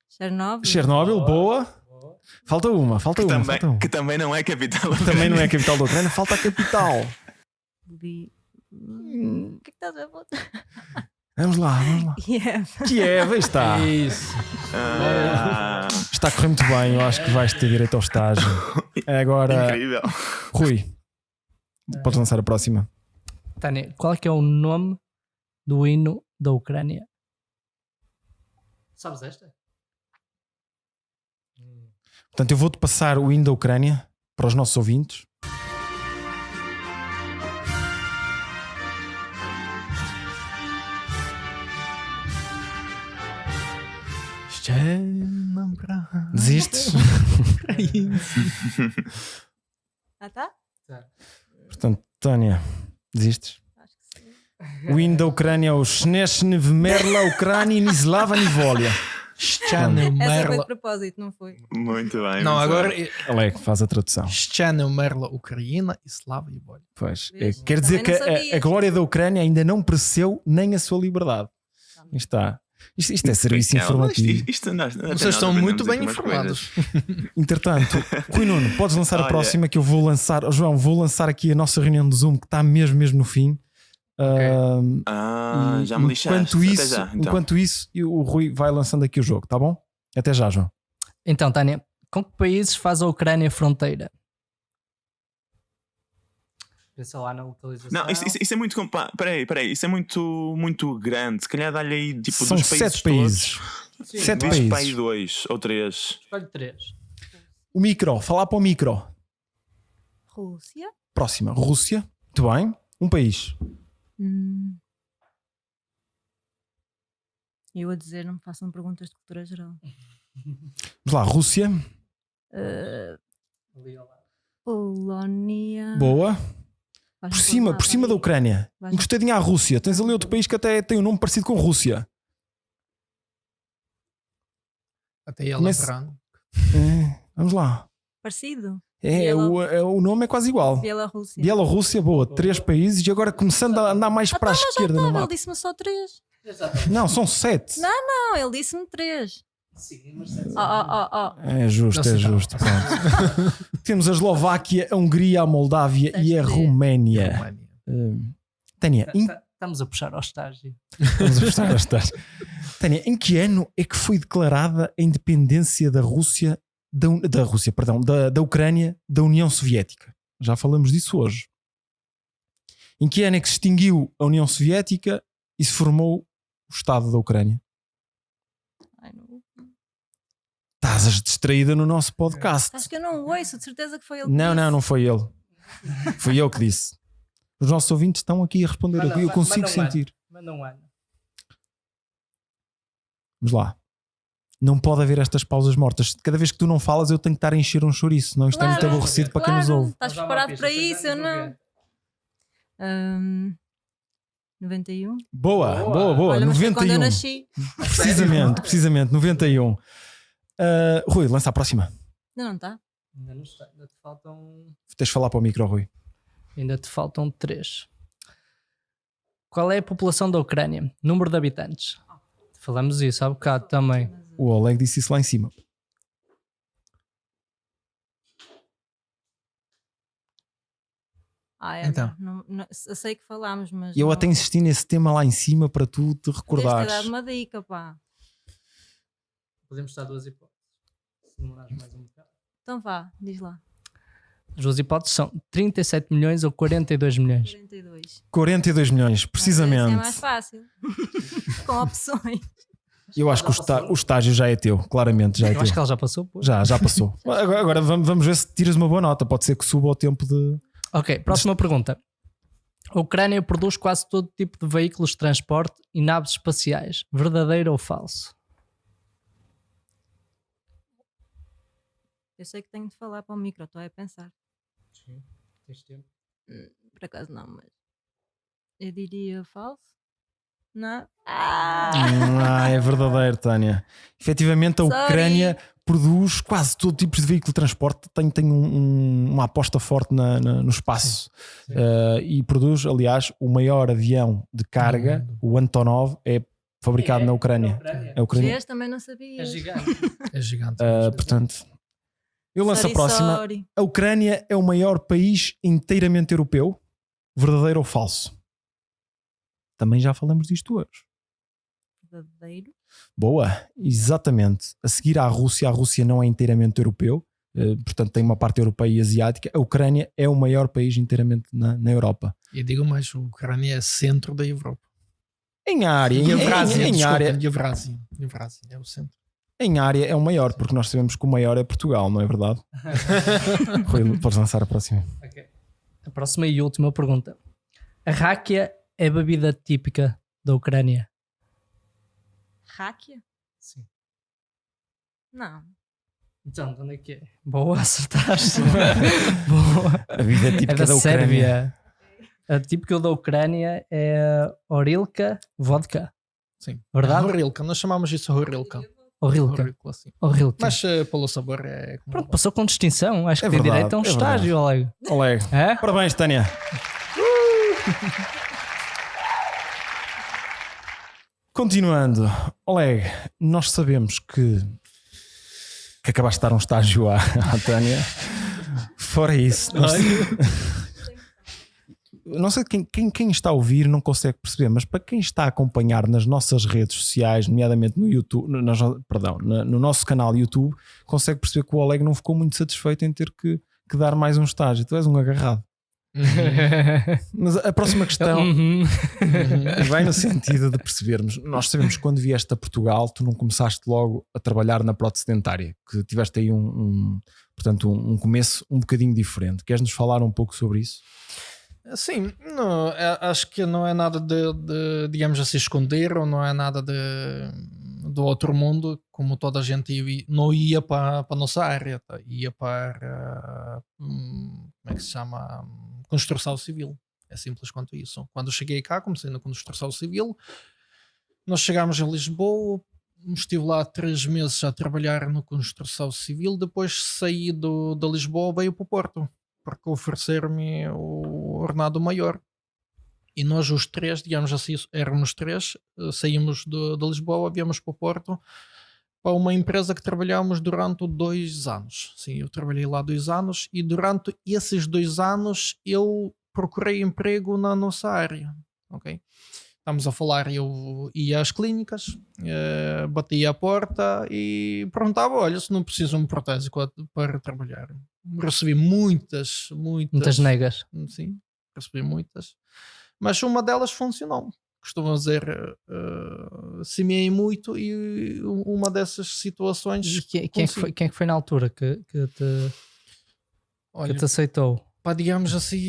Chernobyl? Chernobyl, boa. Falta uma, falta uma. Que também não é capital da Também não é a Ucrânia. capital da Ucrânia, falta a capital. Lviv. O que é que estás a botar? Vamos lá, vamos lá. Kiev. Kiev, aí está. Isso. Ah, Está a correr muito bem, eu acho que vais ter direito ao estágio. Agora, incrível. Rui, podes lançar a próxima. Tânia, qual é que é o nome do hino da Ucrânia? Sabes esta? Portanto, eu vou-te passar o hino da Ucrânia para os nossos ouvintes. Desistes? Ah, tá? Portanto, Tânia, desistes? Acho que sim. O hino da Ucrânia é o Shneshne Vmerla Ucrânia Nislava Nivolia. Shchane Essa foi de Merla. propósito, não foi? Muito bem. Não, muito agora bem. Alec, faz a tradução. Shchane Merla Ucraína e Slava e Bolha. Pois. Vês? Quer dizer que Também não sabias. a glória da Ucrânia ainda não pereceu nem a sua liberdade. Está. Isto é serviço informativo. Vocês estão muito bem informados. Entretanto, Rui Nuno, podes lançar a Olha. próxima que eu vou lançar. Oh, João, vou lançar aqui a nossa reunião de Zoom que está mesmo no fim. E Já me lixaste. enquanto isso, o Rui vai lançando aqui o jogo, tá bom? Até já, João. Então, Tânia, com que países faz a Ucrânia fronteira? Pensa lá na localização. Não, isso é muito. Peraí, isso é muito grande. Se calhar dá-lhe aí tipo São dos países 7 países. Sim, 7 Diz para aí países. 2 ou 3. Escolhe 3. O micro, falar para o micro. Rússia? Próxima, Rússia. Muito bem. Um país. Eu a dizer, não me façam perguntas de cultura geral. Vamos lá, Rússia. Uh, Polónia. Boa. Vais-me Por cima, lá, por cima vai. da Ucrânia. Vais-me- Encostadinha à Rússia. Tens ali outro país que até tem um nome parecido com Rússia. Até ela Começa- verão. Vamos lá. Parecido. O nome é quase igual. Bielorrússia. Bielorrússia, boa. 3 países e agora começando a andar mais para a esquerda no Ele mapa. disse-me só 3. Não, são 7. Não, ele disse-me 3. Sim, mas sete. É justo, Não é sei, tá. justo. Pronto. Temos a Eslováquia, a Hungria, a Moldávia e a Deve ser. Roménia. Roménia. Tânia, Estamos a puxar ao estágio. vamos apostar esta. Tânia, em que ano é que foi declarada a independência da Rússia, da Ucrânia, da União Soviética? Já falamos disso hoje. Em que ano é que se extinguiu a União Soviética e se formou o Estado da Ucrânia? Ai, não. Estás distraída no nosso podcast. Acho que eu não ouço, de certeza que foi ele que Não, disse. não foi ele. Fui eu que disse. Os nossos ouvintes estão aqui a responder. Eu consigo sentir. Manda um ano. Vamos lá. Não pode haver estas pausas mortas. Cada vez que tu não falas, eu tenho que estar a encher um chouriço. Senão isto é muito Claro, aborrecido para quem nos ouve. Estás preparado para isso? Eu não. 91. Boa. Olha, mas foi quando eu 91. nasci. Precisamente, 91. Rui, lança a próxima. Ainda não está? Ainda não está. Ainda te faltam. Tens de falar para o micro, Rui. Ainda te faltam 3. Qual é a população da Ucrânia? Número de habitantes. Falamos isso há bocado também. O Oleg disse isso lá em cima. Então. Eu sei que falámos, mas. Eu não, até insisti nesse tema lá em cima para tu te tens que recordares. dar uma dica, pá. Podemos estar 2 hipóteses. Se demorares mais um bocado. Então vá, diz lá. As 2 hipóteses são 37 milhões ou 42 milhões. 42. 42 milhões, Esse é precisamente. mais fácil. Com opções. Eu acho que o estágio já é teu, claramente já é Eu teu. acho que ela já passou. Pô. Já passou. Agora vamos ver se tiras uma boa nota. Pode ser que suba o tempo de. Ok, próxima pergunta. A Ucrânia produz quase todo tipo de veículos de transporte e naves espaciais. Verdadeiro ou falso? Eu sei que tenho de falar para o micro, estou a pensar. Sim, tens tempo. Por acaso não, mas. Eu diria falso? Não? É verdadeiro, Tânia. Efetivamente, a Sorry. Ucrânia produz quase todo tipo de veículo de transporte. Tem uma aposta forte no espaço. E produz, aliás, o maior avião de carga, o Antonov, é fabricado na Ucrânia. É ucraniano. Este também não sabia. É gigante. É gigante. Portanto, eu lanço a próxima. Sorry. A Ucrânia é o maior país inteiramente europeu? Verdadeiro ou falso? Também já falamos disto hoje. Verdadeiro. Boa, exatamente. A seguir à Rússia, a Rússia não é inteiramente europeu, portanto tem uma parte europeia e asiática. A Ucrânia é o maior país inteiramente na Europa. E digo mais, a Ucrânia é centro da Europa. Em área, E a Evrásia, em área, e a Evrásia é o centro. em área é o maior, porque nós sabemos que o maior é Portugal, não é verdade? Rui, podes lançar a próxima. Ok. A próxima e última pergunta. A ráquia é bebida típica da Ucrânia? Ráquia? Sim. Não. Então, de onde é que é? Boa, acertaste. Boa. A vida É típica da da Ucrânia. Sérvia. A típica da Ucrânia é Orilka Vodka. Sim. Verdade? Horilka, nós chamamos isso Horilka. Orilka. Horilka, sim. Orilka. Mas pelo sabor é como Pronto, passou com distinção. Acho que É tem verdade, direito a um é estágio, Oleg. Oleg, É? parabéns, Tânia. Continuando, Oleg, nós sabemos que acabaste de dar um estágio à Tânia. Fora isso, não sei quem está a ouvir não consegue perceber, mas para quem está a acompanhar nas nossas redes sociais, nomeadamente no YouTube, no nosso canal YouTube, consegue perceber que o Oleg não ficou muito satisfeito em ter que dar mais um estágio. Tu és um agarrado. Mas a próxima questão Uhum. vai no sentido de percebermos, nós sabemos que quando vieste a Portugal tu não começaste logo a trabalhar na prótese dentária, que tiveste aí portanto um começo um bocadinho diferente. Queres nos falar um pouco sobre isso? Sim, não, acho que não é nada de digamos assim, esconder, ou não é nada de do outro mundo, como toda a gente não ia para a nossa área, ia para como é que se chama? Construção civil. É simples quanto isso. Quando eu cheguei cá, comecei na construção civil. Nós chegámos a Lisboa, estive lá 3 meses a trabalhar na construção civil. Depois saí da Lisboa, veio para o Porto, porque ofereceram-me o ordenado maior. E nós os 3, digamos assim, éramos 3, saímos de Lisboa, viemos para o Porto, para uma empresa que trabalhámos durante 2 anos. Sim, eu trabalhei lá 2 anos e durante esses 2 anos eu procurei emprego na nossa área, ok? Estamos a falar, eu ia às clínicas, batia à porta e perguntava, olha, se não precisam de prótese para trabalhar. Recebi muitas, Muitas negas. sim, recebi muitas, mas uma delas funcionou. Costumo dizer, semeei muito e uma dessas situações. E quem é que foi na altura que Olha, te aceitou? pá, digamos assim,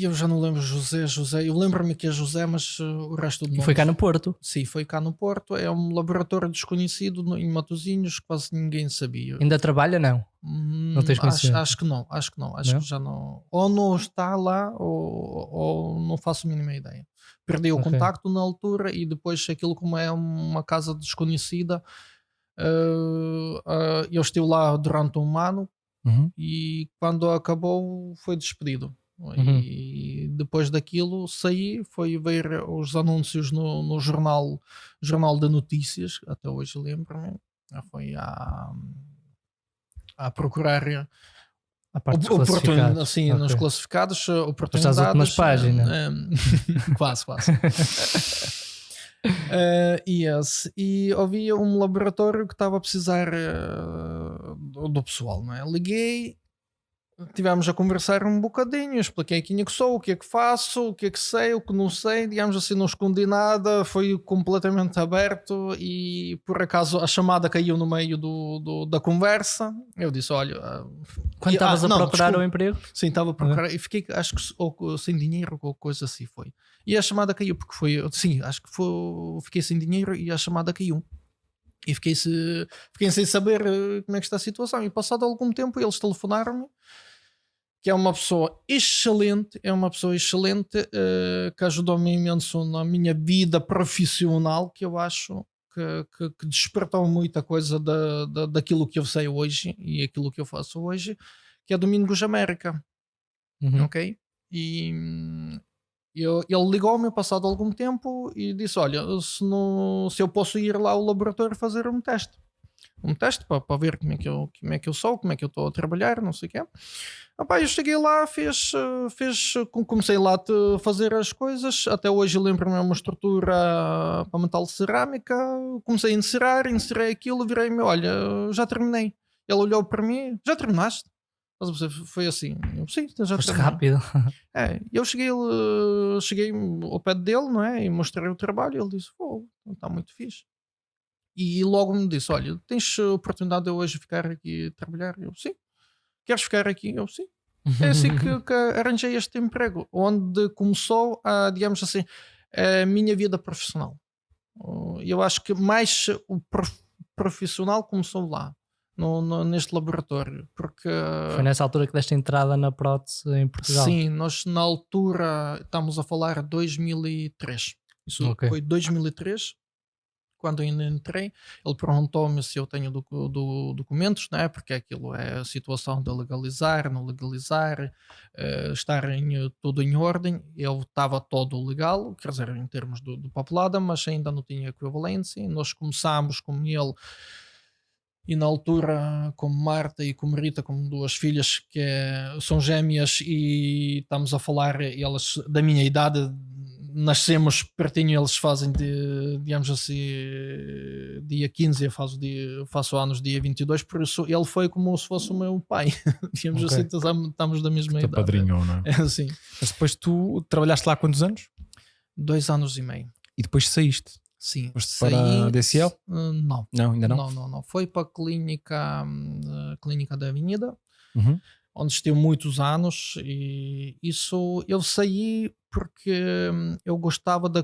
eu já não lembro José, eu lembro-me que é José, mas o resto do nome. Foi cá no Porto. Sim, foi cá no Porto. É um laboratório desconhecido em Matosinhos, que quase ninguém sabia. Ainda trabalha, não? Não tens conhecimento? Acho que não. Acho Não? que já não. Ou não está lá, ou não faço a mínima ideia. Perdi o Ok. contacto na altura e depois aquilo, como é uma casa desconhecida, eu estive lá durante 1 ano. Uhum. E quando acabou foi despedido. E depois daquilo saí, foi ver os anúncios no jornal de notícias, até hoje lembro-me. Foi a procurar A parte dos classificados. assim, Ok. nos classificados, Depois às oportunidades. últimas páginas. Quase. E havia um laboratório que estava a precisar do pessoal, não é? Liguei, tivemos a conversar um bocadinho, expliquei quem é que sou, o que é que faço, o que é que sei, o que não sei, digamos assim, não escondi nada, foi completamente aberto e por acaso a chamada caiu no meio da conversa. Eu disse, olha... Quando estavas a procurar desculpa. o emprego? Sim, estava a procurar e fiquei, acho que ou sem dinheiro ou coisa assim foi. E a chamada caiu porque fiquei sem dinheiro e a chamada caiu. E fiquei sem saber como é que está a situação. E passado algum tempo eles telefonaram-me, que é uma pessoa excelente, que ajudou-me imenso na minha vida profissional, que eu acho que despertou muita coisa daquilo que eu sei hoje e aquilo que eu faço hoje, que é Domingos América. Uhum. Ok? E ele ligou-me passado algum tempo e disse, olha, se eu posso ir lá ao laboratório fazer um teste para ver como é que eu sou, como é que eu estou a trabalhar, não sei o quê. Eu cheguei lá, comecei lá a fazer as coisas. Até hoje lembro-me uma estrutura para metal cerâmica. Comecei a encerrei aquilo, virei-me, olha, já terminei. Ele olhou para mim, já terminaste? Foi assim, sim, já Foste terminei. rápido. Eu cheguei ao pé dele, não é? E mostrei o trabalho. Ele disse, está muito fixe. E logo me disse, olha, tens oportunidade de eu hoje ficar aqui a trabalhar? Eu, sim. Queres ficar aqui? Eu, sim. É assim que arranjei este emprego, onde começou digamos assim, a minha vida profissional. Eu acho que mais o profissional começou lá, neste laboratório, porque... Foi nessa altura que deste entrada na prótese em Portugal. Sim, nós na altura estamos a falar de 2003. Isso Ok. foi 2003. Quando ainda entrei, ele perguntou-me se eu tenho documentos, né? Porque aquilo é a situação de legalizar, não legalizar, estar tudo em ordem. Eu estava todo legal, quer dizer, em termos do papelada, mas ainda não tinha equivalência. Nós começámos com ele e na altura, como Marta e como Rita, como 2 filhas que são gêmeas e estamos a falar, elas da minha idade, nascemos pertinho, eles fazem digamos assim, dia 15, eu faço anos dia 22, por isso ele foi como se fosse o meu pai. Digamos Ok. assim, estamos da mesma Te idade. apadrinhou, não é? É assim, Mas depois tu trabalhaste lá há quantos anos? 2 anos e meio. E depois saíste? Sim. Foste para a DCL? Não. Não, ainda não? Não. Foi para a clínica da Avenida, Uhum. onde estive muitos anos, e isso eu saí porque eu gostava de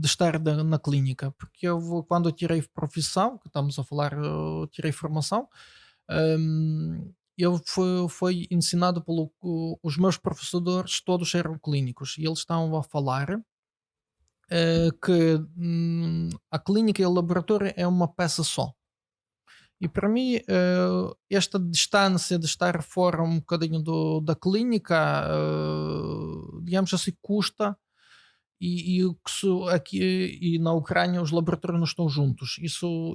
estar na clínica, porque quando eu tirei profissão, que estamos a falar, eu tirei formação, eu foi ensinado os meus professores, todos eram clínicos, e eles estavam a falar que a clínica e o laboratório é uma peça só. E para mim, esta distância de estar fora um bocadinho da clínica, digamos assim, custa. Aqui e na Ucrânia os laboratórios não estão juntos. Isso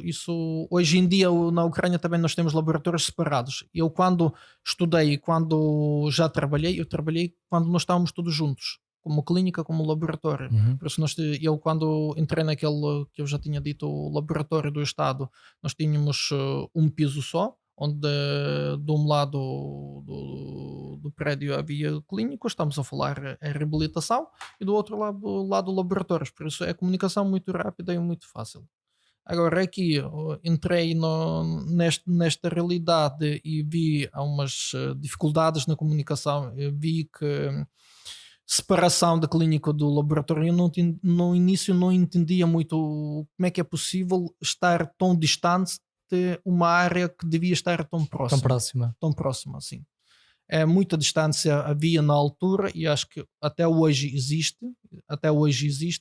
hoje em dia na Ucrânia também nós temos laboratórios separados. Eu quando estudei, quando já trabalhei, eu trabalhei quando nós estávamos todos juntos, como clínica, como laboratório. Por isso eu quando entrei naquele que eu já tinha dito, o laboratório do Estado, nós tínhamos um piso só, onde de um lado do prédio havia clínicos, estamos a falar em reabilitação, e do outro lado laboratórios. Por isso é a comunicação muito rápida e muito fácil. Agora aqui entrei nesta realidade e vi algumas dificuldades na comunicação. Eu vi que separação da clínica do laboratório, eu no início não entendia muito como é que é possível estar tão distante de uma área que devia estar tão próxima. Tão próxima, assim. É muita distância havia na altura, e acho que até hoje existe,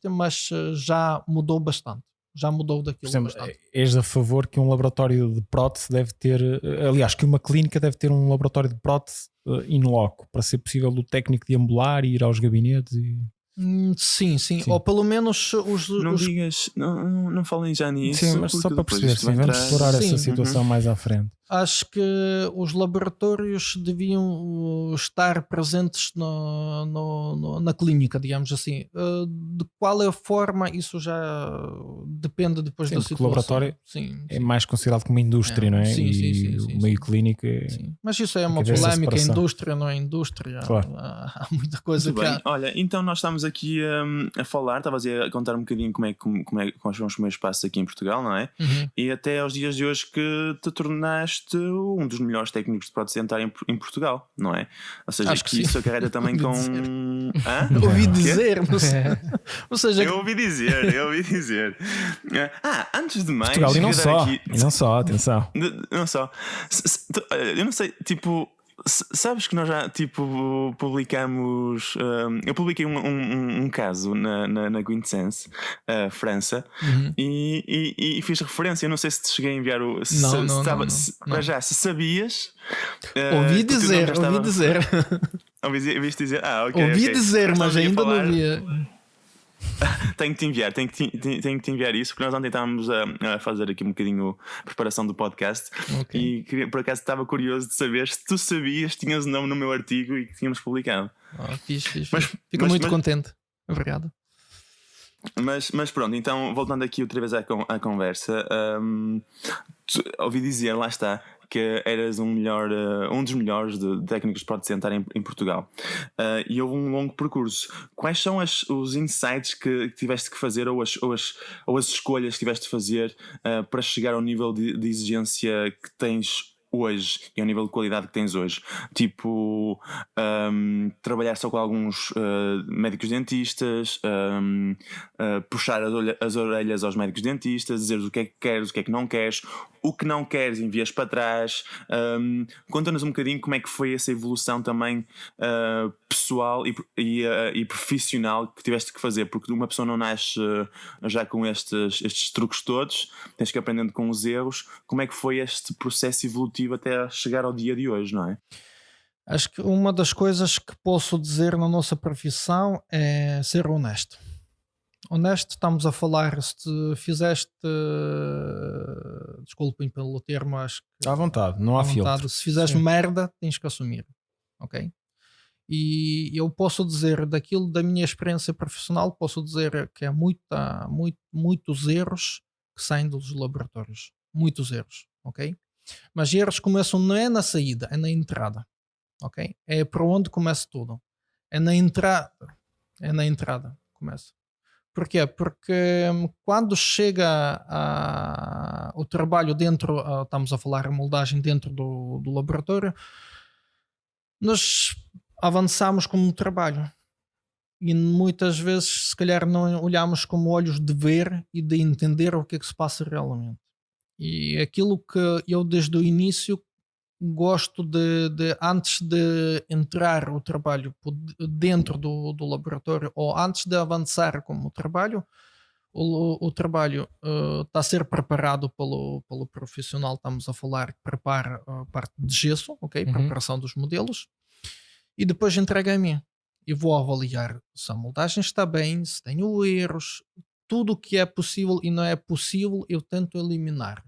mas já mudou bastante. Já mudou daquilo. Por exemplo, bastante. És a favor que um laboratório de prótese deve ter, aliás, que uma clínica deve ter um laboratório de prótese in loco, para ser possível o técnico deambular e ir aos gabinetes Sim. Ou pelo menos Não digas, não falem já nisso. Sim, mas só para perceber, vamos explorar essa situação mais à frente. Acho que os laboratórios deviam estar presentes na clínica, digamos assim. De qual é a forma, isso já depende depois da situação. O laboratório é mais considerado como indústria, não é? Sim, o meio clínico é... Sim. Mas isso é uma polémica, indústria não é indústria. Claro. Há muita coisa muito bem. Olha, então nós estamos aqui a falar, estavas a contar um bocadinho quais são os meus passos aqui em Portugal, não é? E até aos dias de hoje que te tornaste um dos melhores técnicos de prótese dentária em Portugal, não é? Ou seja, acho que isso a carreira também com... Ouvi dizer, não sei. Ou seja, eu ouvi dizer. Antes de mais... Portugal e não só, atenção. Não só. Eu não sei, tipo... Sabes que nós já publicamos. Eu publiquei um caso na Quintessence, França, e fiz referência. Eu não sei se te cheguei a enviar o. Já, se sabias. Ouvi dizer. Ouviste dizer? Ok. Ouvi dizer, mas ainda não via. Tenho que te enviar isso, porque nós ontem estávamos a fazer aqui um bocadinho a preparação do podcast, e por acaso estava curioso de saber se tu sabias, tinhas o nome no meu artigo e que tínhamos publicado. Fico muito contente. Obrigado. Mas pronto, então voltando aqui outra vez à conversa, ouvi dizer, lá está, que eras um dos melhores de técnicos de prótese dentária em Portugal, e houve um longo percurso. Quais são os insights que tiveste que fazer, ou as escolhas que tiveste de fazer para chegar ao nível de exigência que tens hoje e ao nível de qualidade que tens hoje? Tipo, trabalhar só com alguns médicos dentistas, puxar as orelhas aos médicos dentistas, dizer o que é que queres, o que é que não queres, o que não queres envias para trás. Conta-nos um bocadinho como é que foi essa evolução também pessoal e profissional que tiveste que fazer, porque uma pessoa não nasce já com estes truques todos, tens que ir aprendendo com os erros. Como é que foi este processo evolutivo até chegar ao dia de hoje, não é? Acho que uma das coisas que posso dizer na nossa profissão é ser honesto. Honesto, estamos a falar, se fizeste, desculpem pelo termo, acho que à vontade, não há filtro. Se fizeste merda, tens que assumir, ok? E eu posso dizer da minha experiência profissional, posso dizer que há muitos erros que saem dos laboratórios, muitos erros, ok? Mas erros começam não é na saída, é na entrada, ok? É para onde começa tudo, é na entrada começa. Porquê? Porque quando chega o trabalho dentro, estamos a falar a moldagem dentro do laboratório, nós avançamos como trabalho e muitas vezes se calhar não olhamos como olhos de ver e de entender o que é que se passa realmente. E aquilo que eu desde o início gosto de antes de entrar o trabalho dentro do laboratório ou antes de avançar como trabalho, o trabalho está a ser preparado pelo profissional, estamos a falar que prepara a parte de gesso, ok? Preparação dos modelos, e depois entrega a mim. E vou avaliar se a moldagem está bem, se tenho erros, tudo o que é possível e não é possível eu tento eliminar.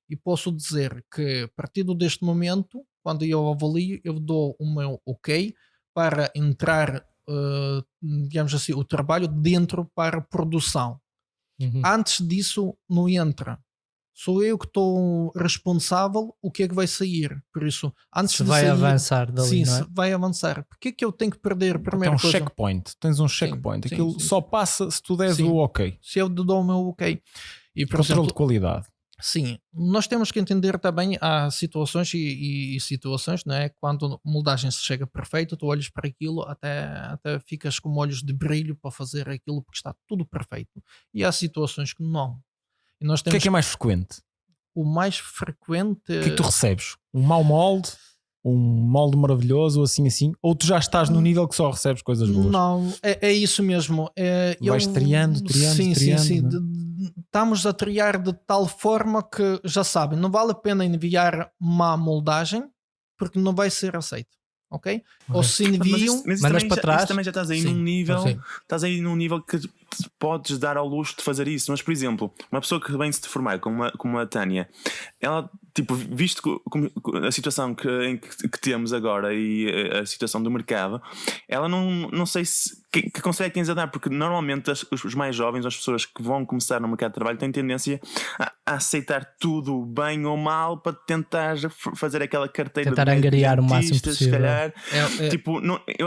E posso dizer que a partir deste momento, quando eu avalio, eu dou o meu ok para entrar, digamos assim, o trabalho dentro para a produção. Antes disso não entra. Sou eu que estou responsável o que é que vai sair. Por isso, antes Se de vai sair, avançar dali, sim, não é? se vai avançar. Porque é que eu tenho que perder a Tem primeira um coisa? checkpoint. Tens um checkpoint. sim, Aquilo sim. só passa se tu des Sim. o ok. Se eu dou o meu ok. E, por Controle exemplo, de qualidade. sim, nós temos que entender também há situações e situações, não é? Quando a moldagem se chega perfeito, tu olhas para aquilo, até ficas com olhos de brilho para fazer aquilo porque está tudo perfeito. E há situações que não. E nós O que temos é mais frequente? o mais frequente. O que é que tu recebes? Um mau molde? Um molde maravilhoso? Ou assim? Ou tu já estás no nível que só recebes coisas boas? Não, é isso mesmo. Vais triando, sim, né? Estamos a triar de tal forma que já sabem, não vale a pena enviar má moldagem porque não vai ser aceito. Ok? Ou se enviam, Mas mandas também para trás. isso também já estás aí Sim, num nível. sim. Estás aí num nível que podes dar ao luxo de fazer isso. Mas, por exemplo, uma pessoa que vem se deformar, como a Tânia, ela, tipo, visto a situação que temos agora e a situação do mercado, ela não sei se que consegue tens a dar, porque normalmente os mais jovens, as pessoas que vão começar no mercado de trabalho, têm tendência a aceitar tudo bem ou mal para tentar fazer aquela carteira Tentar de angariar o máximo dentistas, se possível. calhar. É- Tipo,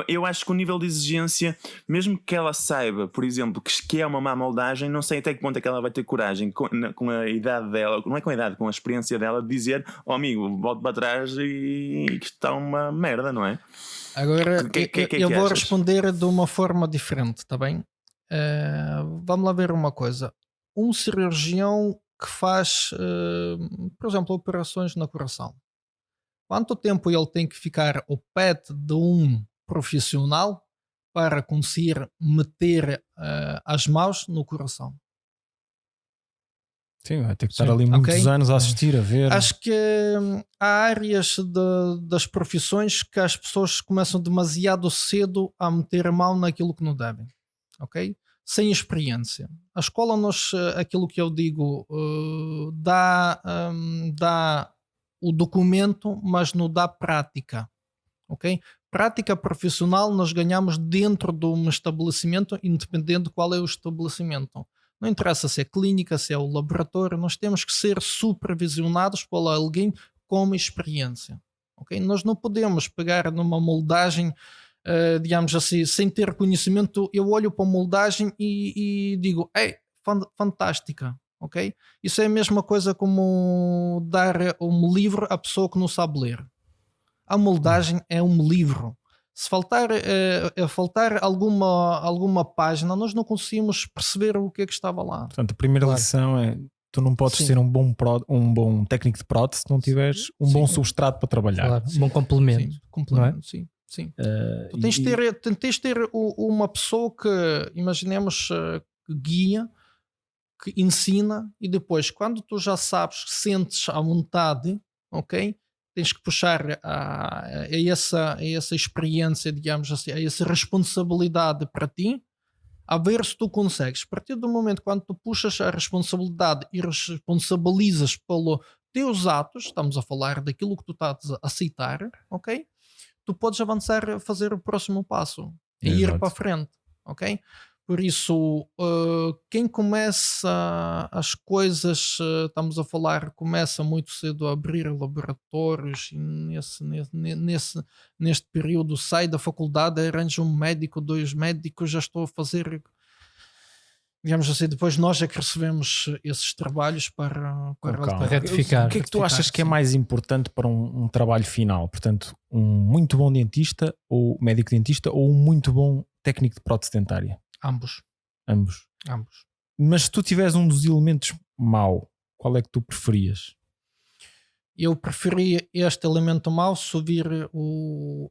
eu acho que o nível de exigência, mesmo que ela saiba, por exemplo, que é uma má moldagem, não sei até que ponto é que ela vai ter coragem com a idade dela, não é com a idade, com a experiência dela, de dizer: oh amigo, volto para trás e isto está uma merda, não é? Agora Que eu vou achas? responder de uma forma diferente, está bem? Vamos lá ver uma coisa. Um cirurgião que faz, por exemplo, operações no coração. Quanto tempo ele tem que ficar ao pé de um profissional para conseguir meter as mãos no coração? Sim, vai ter que estar Sim, ali muitos ok. anos a assistir, a ver. Acho que há áreas das profissões que as pessoas começam demasiado cedo a meter a mão naquilo que não devem, ok? Sem experiência. A escola, aquilo que eu digo, dá o documento, mas não dá prática, ok? Prática profissional nós ganhamos dentro de um estabelecimento, independente de qual é o estabelecimento. Não interessa se é clínica, se é o laboratório, nós temos que ser supervisionados por alguém com experiência. Okay? Nós não podemos pegar numa moldagem, digamos assim, sem ter conhecimento. Eu olho para a moldagem e digo, fantástica. Okay? Isso é a mesma coisa como dar um livro à pessoa que não sabe ler. A moldagem é um livro. Se faltar alguma página, nós não conseguimos perceber o que é que estava lá. Portanto, a primeira Claro. lição é: tu não podes Sim. ser um bom técnico de prótese se não tiveres um bom substrato para trabalhar. Claro, um bom complemento. Sim, complemento, sim. Tu tens de ter uma pessoa que, imaginemos, que guia, que ensina, e depois, quando tu já sabes, sentes à vontade, ok? Tens que puxar a essa experiência, digamos assim, a essa responsabilidade para ti, a ver se tu consegues. A partir do momento quando tu puxas a responsabilidade e responsabilizas pelos teus atos, estamos a falar daquilo que tu estás a aceitar, ok? Tu podes avançar a fazer o próximo passo e ir Exato. para a frente, ok? Por isso, quem começa as coisas, estamos a falar, começa muito cedo a abrir laboratórios e neste período sai da faculdade, arranja um médico, 2 médicos, já estou a fazer. digamos assim, depois nós é que recebemos esses trabalhos para calma. Retificar. O que é que tu achas que é sim. mais importante para um trabalho final? Portanto, um muito bom dentista ou médico dentista ou um muito bom técnico de prótese dentária? Ambos. Ambos. Mas se tu tiveres um dos elementos mau, qual é que tu preferias? Eu preferia este elemento mau subir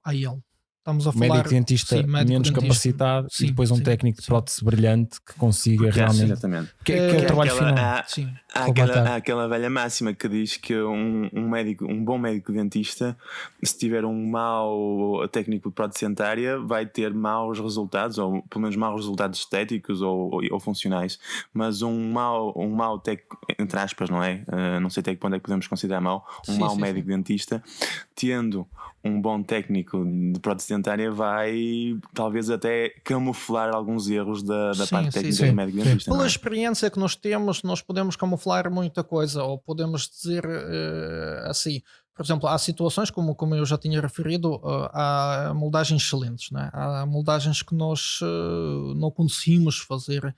a ele. Estamos a falar Médico dentista sim, médico menos dentista. capacitado Sim, e depois um sim, técnico de sim. prótese brilhante que consiga Porque realmente. exatamente. Que é o trabalho final. Sim. Combatar. Há aquela velha máxima que diz que um bom médico dentista, se tiver um mau técnico de prótese dentária, vai ter maus resultados, ou pelo menos maus resultados estéticos ou funcionais. Mas um mau técnico, entre aspas, não é? Não sei até que ponto é que podemos considerar mau. Sim, Médico dentista, tendo um bom técnico de prótese dentária, vai talvez até camuflar alguns erros da Sim, parte sim, técnica sim. do médico dentista. Pela não é? experiência que nós temos, nós podemos camuflar muita coisa, ou podemos dizer assim, por exemplo, há situações, como eu já tinha referido, há moldagens excelentes, né? Há moldagens que nós não conseguimos fazer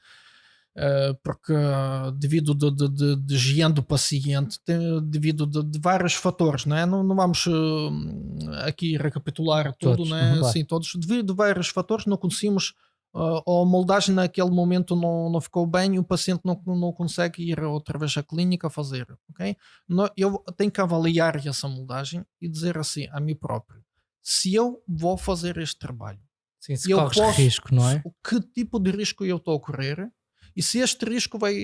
porque devido de higiene do paciente, devido de vários fatores, não é? Não vamos aqui recapitular tudo, Todos, né? claro. Sim, todos, devido a vários fatores, não conseguimos, ou a moldagem naquele momento não ficou bem e o paciente não consegue ir outra vez à clínica fazer, ok? Eu tenho que avaliar essa moldagem e dizer assim a mim próprio: se eu vou fazer este trabalho, Sim, se eu corres posso- risco, não é? que tipo de risco eu estou a correr e se este risco vai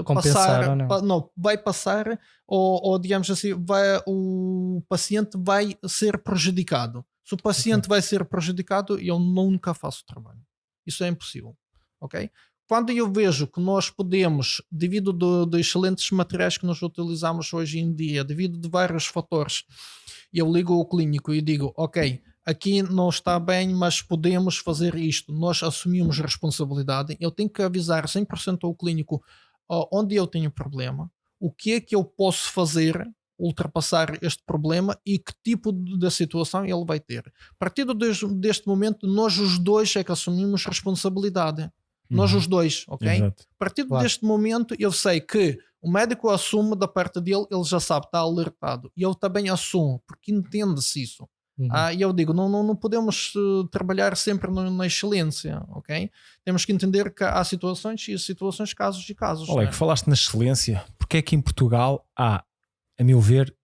Compensar passar, ou não. vai passar ou digamos assim, o paciente vai ser prejudicado. Se o paciente vai ser prejudicado, eu nunca faço o trabalho. Isso é impossível, ok? Quando eu vejo que nós podemos, devido de excelentes materiais que nós utilizamos hoje em dia, devido de vários fatores, eu ligo ao clínico e digo, ok, aqui não está bem, mas podemos fazer isto, nós assumimos responsabilidade, eu tenho que avisar 100% ao clínico onde eu tenho problema, o que é que eu posso fazer, ultrapassar este problema e que tipo de situação ele vai ter. A partir deste momento, nós os dois é que assumimos responsabilidade. Nós os dois, ok? Exato. A partir Claro. deste momento, eu sei que o médico assume da parte dele, ele já sabe, está alertado. E eu também assumo, porque entende-se isso. Uhum. E eu digo, não podemos trabalhar sempre na excelência, ok? Temos que entender que há situações e situações, casos e casos. Olha, né? que falaste na excelência, porque é que em Portugal há, a meu ver,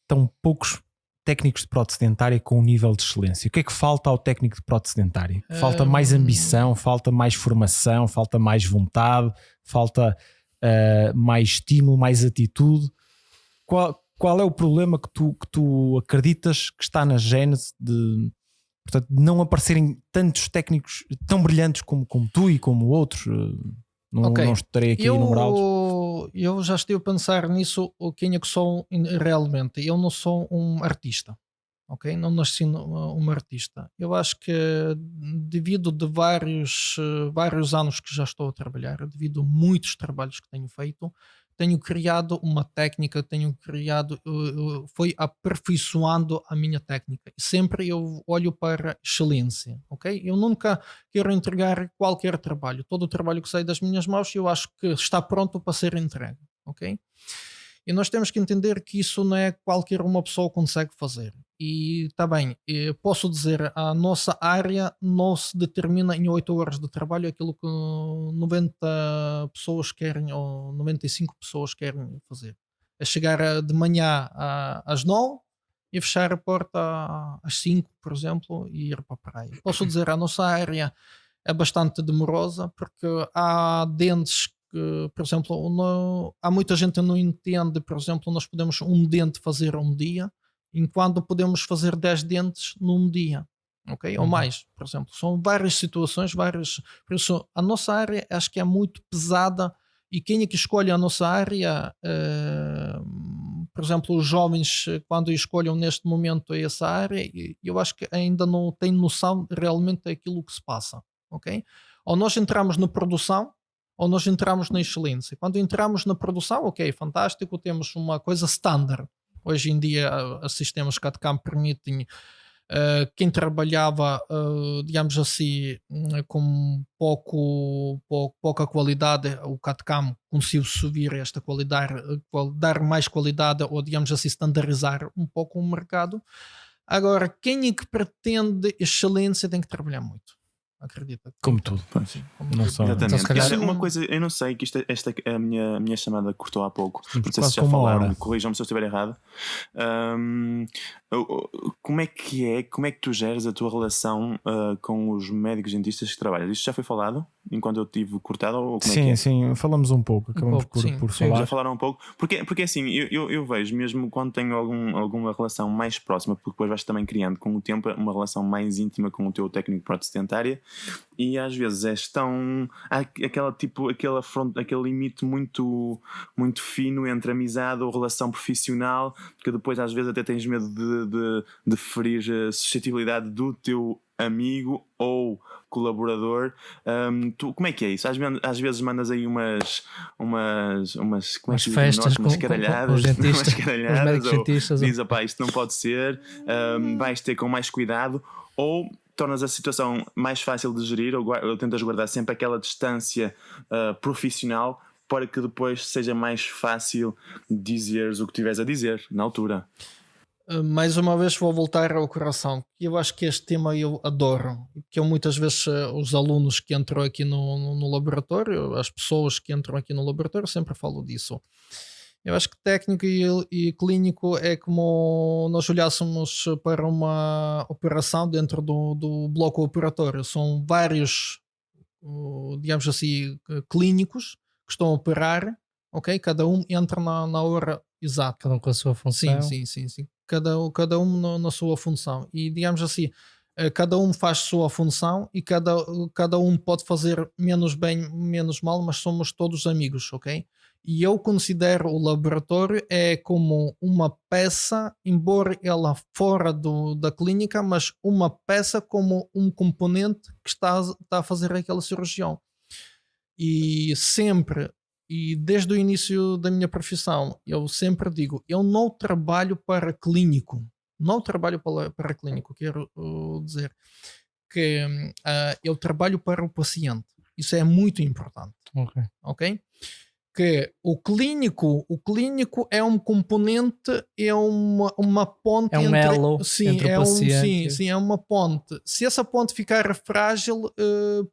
tão poucos técnicos de prótese dentária com um nível de excelência? O que é que falta ao técnico de prótese dentária? Falta mais ambição, falta mais formação, falta mais vontade, falta mais estímulo, mais atitude? Qual é o problema que tu acreditas que está na gênese de, portanto, não aparecerem tantos técnicos tão brilhantes como tu e como outros? Não estarei aqui a enumerá-los. Eu já estive a pensar nisso, quem é que sou realmente. Eu não sou um artista, ok? Não nasci um artista. Eu acho que devido de vários anos que já estou a trabalhar, devido a muitos trabalhos que tenho feito, tenho criado uma técnica, foi aperfeiçoando a minha técnica. Sempre eu olho para a excelência, ok? Eu nunca quero entregar qualquer trabalho. Todo o trabalho que sai das minhas mãos, eu acho que está pronto para ser entregue, ok? E nós temos que entender que isso não é qualquer uma pessoa consegue fazer. E está bem, posso dizer, a nossa área não se determina em 8 horas de trabalho aquilo que 90 pessoas querem ou 95 pessoas querem fazer. É chegar de manhã às 9 e fechar a porta às 5, por exemplo, e ir para a praia. Posso dizer, a nossa área é bastante demorosa porque há dentes que, por exemplo, há muita gente que não entende, por exemplo, nós podemos um dente fazer um dia, enquanto podemos fazer 10 dentes num dia, ok? Ou mais, por exemplo. São várias situações, por isso a nossa área acho que é muito pesada e quem é que escolhe a nossa área, por exemplo, os jovens quando escolhem neste momento essa área, eu acho que ainda não têm noção realmente daquilo que se passa, ok? Ou nós entramos na produção ou nós entramos na excelência. Quando entramos na produção, ok, fantástico, temos uma coisa standard. Hoje em dia, os sistemas CAD/CAM permitem Quem trabalhava, digamos assim, com pouca qualidade, o CAD/CAM conseguiu subir esta qualidade, dar mais qualidade ou, digamos assim, standardizar um pouco o mercado. Agora, quem é que pretende excelência tem que trabalhar muito. Acredita. Como tudo. Sim, Não só- Exatamente. Então, se calhar- Isso é uma coisa, eu não sei, que esta a minha chamada cortou há pouco. Estamos Não sei quase se já com uma falaram, hora. corrijam-me se eu estiver errado. Como é que tu geres a tua relação com os médicos dentistas que trabalhas? Isto já foi falado enquanto eu tive cortado? Ou como é que é? Sim, falamos um pouco. Acabamos pouco, sim. por Sim, falar. Já falaram um pouco? Porque assim, eu vejo mesmo quando tenho alguma relação mais próxima, porque depois vais também criando com o tempo uma relação mais íntima com o teu técnico de prótese dentária, e às vezes és tão. Há aquele limite muito, muito fino entre amizade ou relação profissional, que depois às vezes até tens medo de ferir a suscetibilidade do teu amigo ou colaborador. Como é que é isso? Às vezes mandas aí umas como é Umas que se diz? festas Umas com caralhadas, os dentistas, umas com os caralhadas, médicos ou dentistas. diz, opá, isto não pode ser, vais ter com mais cuidado, ou tornas a situação mais fácil de gerir, ou tentas guardar sempre aquela distância profissional para que depois seja mais fácil dizeres o que tiveres a dizer na altura. Mais uma vez vou voltar ao coração. Eu acho que este tema eu adoro, que eu muitas vezes os alunos que entram aqui no laboratório, as pessoas que entram aqui no laboratório, sempre falo disso. Eu acho que técnico e clínico é como nós olhássemos para uma operação dentro do bloco operatório. São vários, digamos assim, clínicos que estão a operar, ok? Cada um entra na hora exata. Cada um com a sua função. Sim. Cada um na sua função. E digamos assim, cada um faz sua função e cada um pode fazer menos bem, menos mal, mas somos todos amigos, ok? E eu considero o laboratório é como uma peça, embora ela fora da clínica, mas uma peça como um componente que está a fazer aquela cirurgião. E sempre, e desde o início da minha profissão, eu sempre digo, eu não trabalho para clínico. Não trabalho para clínico, quero dizer que eu trabalho para o paciente. Isso é muito importante, ok? Que o clínico é um componente, é uma ponte, É um elo entre o paciente. Sim, é uma ponte. Se essa ponte ficar frágil,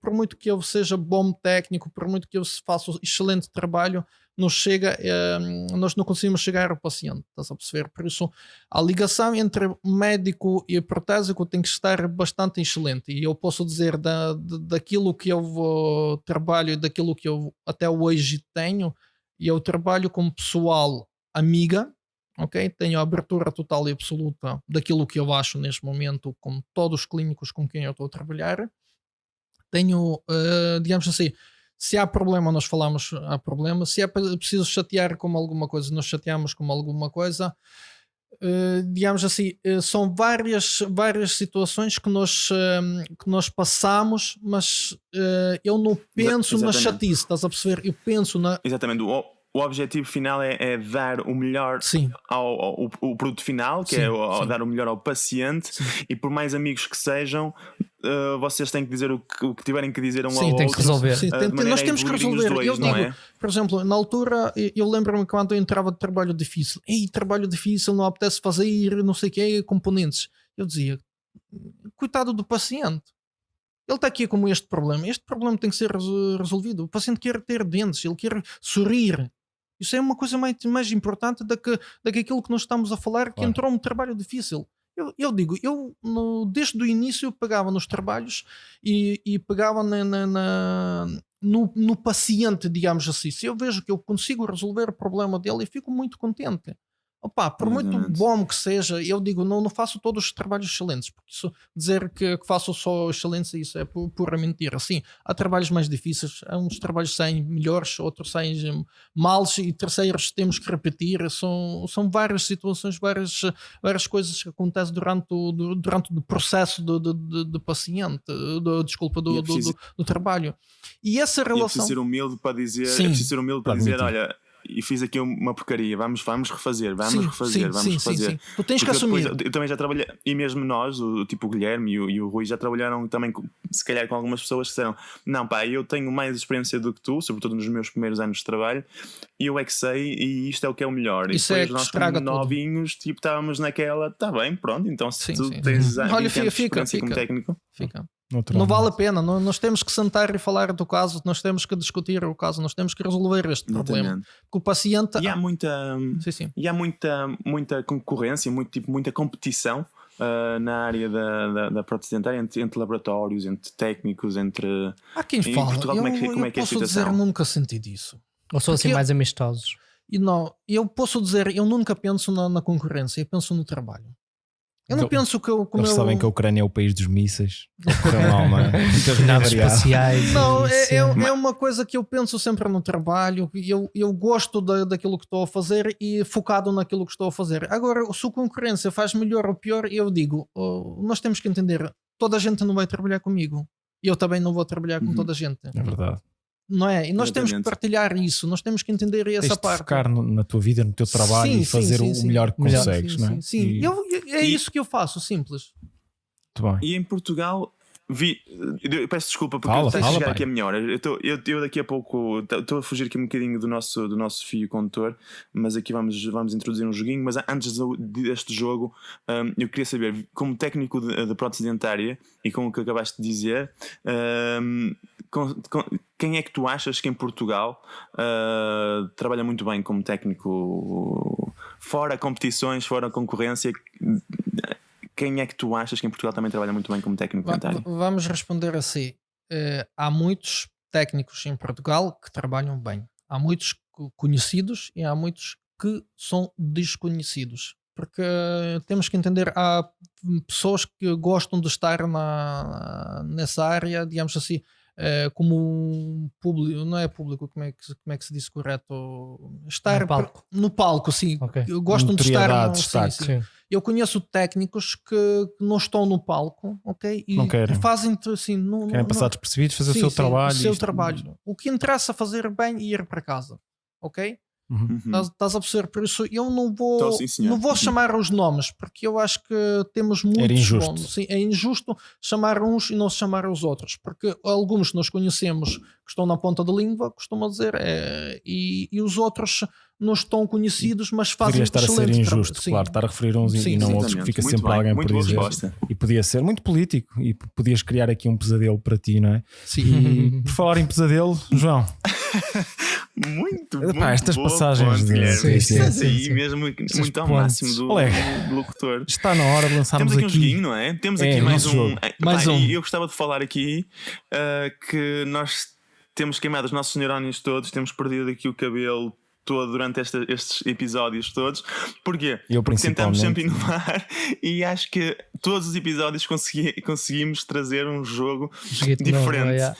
por muito que eu seja bom técnico, por muito que eu faça excelente trabalho, nós não conseguimos chegar ao paciente, estás a perceber? Por isso, a ligação entre médico e protésico tem que estar bastante excelente, e eu posso dizer daquilo que eu trabalho e daquilo que eu até hoje tenho, e eu trabalho com pessoal amiga, ok? Tenho a abertura total e absoluta daquilo que eu acho neste momento com todos os clínicos com quem eu estou a trabalhar. Tenho, digamos assim, se há problema, nós falamos, há problema. Se é preciso chatear com alguma coisa, nós chateamos com alguma coisa. Digamos assim, são várias situações que nós passamos, mas eu não penso na chatice, estás a perceber? Eu penso na... Exatamente. O objetivo final é dar o melhor ao produto final, que dar o melhor ao paciente. Sim. E por mais amigos que sejam, vocês têm que dizer o que tiverem que dizer um ao outro. Tem que resolver. Sim, nós temos que resolver. Dois, eu digo, por exemplo, na altura, eu lembro-me quando eu entrava de trabalho difícil. Trabalho difícil, não apetece fazer, não sei o que, componentes. Eu dizia, coitado do paciente. Ele está aqui com este problema tem que ser resolvido. O paciente quer ter dentes, ele quer sorrir. Isso é uma coisa mais importante do que aquilo que nós estamos a falar, que entrou um trabalho difícil. Eu digo, desde o início eu pegava nos trabalhos e pegava no paciente, digamos assim. Se eu vejo que eu consigo resolver o problema dele, eu fico muito contente. Opa, por muito bom que seja, eu digo, não faço todos os trabalhos excelentes, porque isso, dizer que faço só excelência, isso é pura mentira. Sim, há trabalhos mais difíceis, há uns trabalhos que saem melhores, outros saem males, e terceiros temos que repetir. São várias situações, várias coisas que acontecem durante o processo do paciente, do trabalho. E essa relação... É preciso ser humilde para dizer, olha, e fiz aqui uma porcaria, vamos refazer, Sim, refazer. sim. Tu tens que Porque assumir. eu também já trabalhei, e mesmo nós, o Guilherme e o Rui, já trabalharam também, se calhar, com algumas pessoas que disseram: não, pá, eu tenho mais experiência do que tu, sobretudo nos meus primeiros anos de trabalho, e eu é que sei, e isto é o que é o melhor. Isso e é depois que nós, estraga como novinhos, tipo, estávamos naquela, tá bem, pronto, então se Sim, tu sim. tens Olha, 20 anos de fica. experiência como técnico. Fica. Naturalmente. Não vale a pena, nós temos que sentar e falar do caso, nós temos que discutir o caso, nós temos que resolver este problema. Exatamente. Porque o paciente. E há muita. Sim. E há muita concorrência, muita competição na área da prótese dentária entre laboratórios, entre técnicos, entre. Há quem Em fala. Portugal, como é que é a posso situação? dizer, nunca senti disso. Ou são assim Porque mais amistosos? E não, eu posso dizer, eu nunca penso na concorrência, eu penso no trabalho. Eu não Então, penso que eu. Eles sabem que a Ucrânia é o país dos mísseis. Correu mal, não é? Muitas Naves variáveis. espaciais. Não, isso. é uma coisa que eu penso sempre no trabalho. Eu gosto daquilo que estou a fazer e focado naquilo que estou a fazer. Agora, se a concorrência faz melhor ou pior, eu digo, nós temos que entender, toda a gente não vai trabalhar comigo. Eu também não vou trabalhar com toda a gente. É verdade. Não é? E nós temos que Exatamente. partilhar isso, nós temos que entender essa Tens de parte. focar na tua vida, no teu trabalho e fazer o melhor que consegues, não é? Sim. E- É isso que eu faço, simples. Muito bem. E em Portugal eu peço desculpa porque Fala, eu tenho que fala, chegar pai. aqui a minha hora. Eu daqui a pouco estou a fugir aqui um bocadinho do nosso fio condutor, mas aqui vamos introduzir um joguinho. Mas antes deste jogo, eu queria saber, como técnico de prótese dentária e com o que acabaste de dizer, quem é que tu achas que em Portugal trabalha muito bem como técnico, fora competições, fora concorrência? Quem é que tu achas que em Portugal também trabalha muito bem como técnico dentário? Vamos responder assim. Há muitos técnicos em Portugal que trabalham bem. Há muitos conhecidos e há muitos que são desconhecidos. Porque temos que entender, há pessoas que gostam de estar nessa área, digamos assim, como um público, não é público, como é que se diz correto? Estar No palco. no palco, sim. Ok. Gostam de estar Notoriedade, no, destaque. sim, sim. Eu conheço técnicos que não estão no palco, ok? Não querem. E fazem assim, Querem passar despercebidos, fazer o seu sim, trabalho. o seu isto- trabalho. O que interessa fazer bem e ir para casa, ok? Uhum. Estás a perceber? Por isso eu não vou, Tô, sim, senhor. não vou chamar os nomes, porque eu acho que temos muitos injusto. bons. Sim, é injusto chamar uns e não chamar os outros, porque alguns que nós conhecemos que estão na ponta da língua, costumam dizer, e os outros não estão conhecidos, mas fazem Poderia estar a ser excelente injusto, trabalho. Sim. claro, estar a referir uns Sim, e não sim, outros, que exatamente. fica Muito sempre bem, alguém muito por boa dizer. resposta. E podia ser muito político e podias criar aqui um pesadelo para ti, não é? Sim. E por falar em pesadelo, João, Muito Epá, bom. estas passagens de- Guilherme. sim, sim, Isso sim, aí sim. mesmo Esses muito ao pontos. máximo do Olé. locutor. está na hora de lançarmos Temos aqui um aqui. joguinho, não é? Temos É, aqui o mais nosso um. jogo. Mais um. E eu gostava de falar aqui que nós temos queimado os nossos neurónios todos, temos perdido aqui o cabelo todo durante estes episódios todos. Porquê? Eu Porque tentamos sempre principalmente. inovar e acho que todos os episódios conseguimos trazer um jogo Joguito novo, diferente yeah.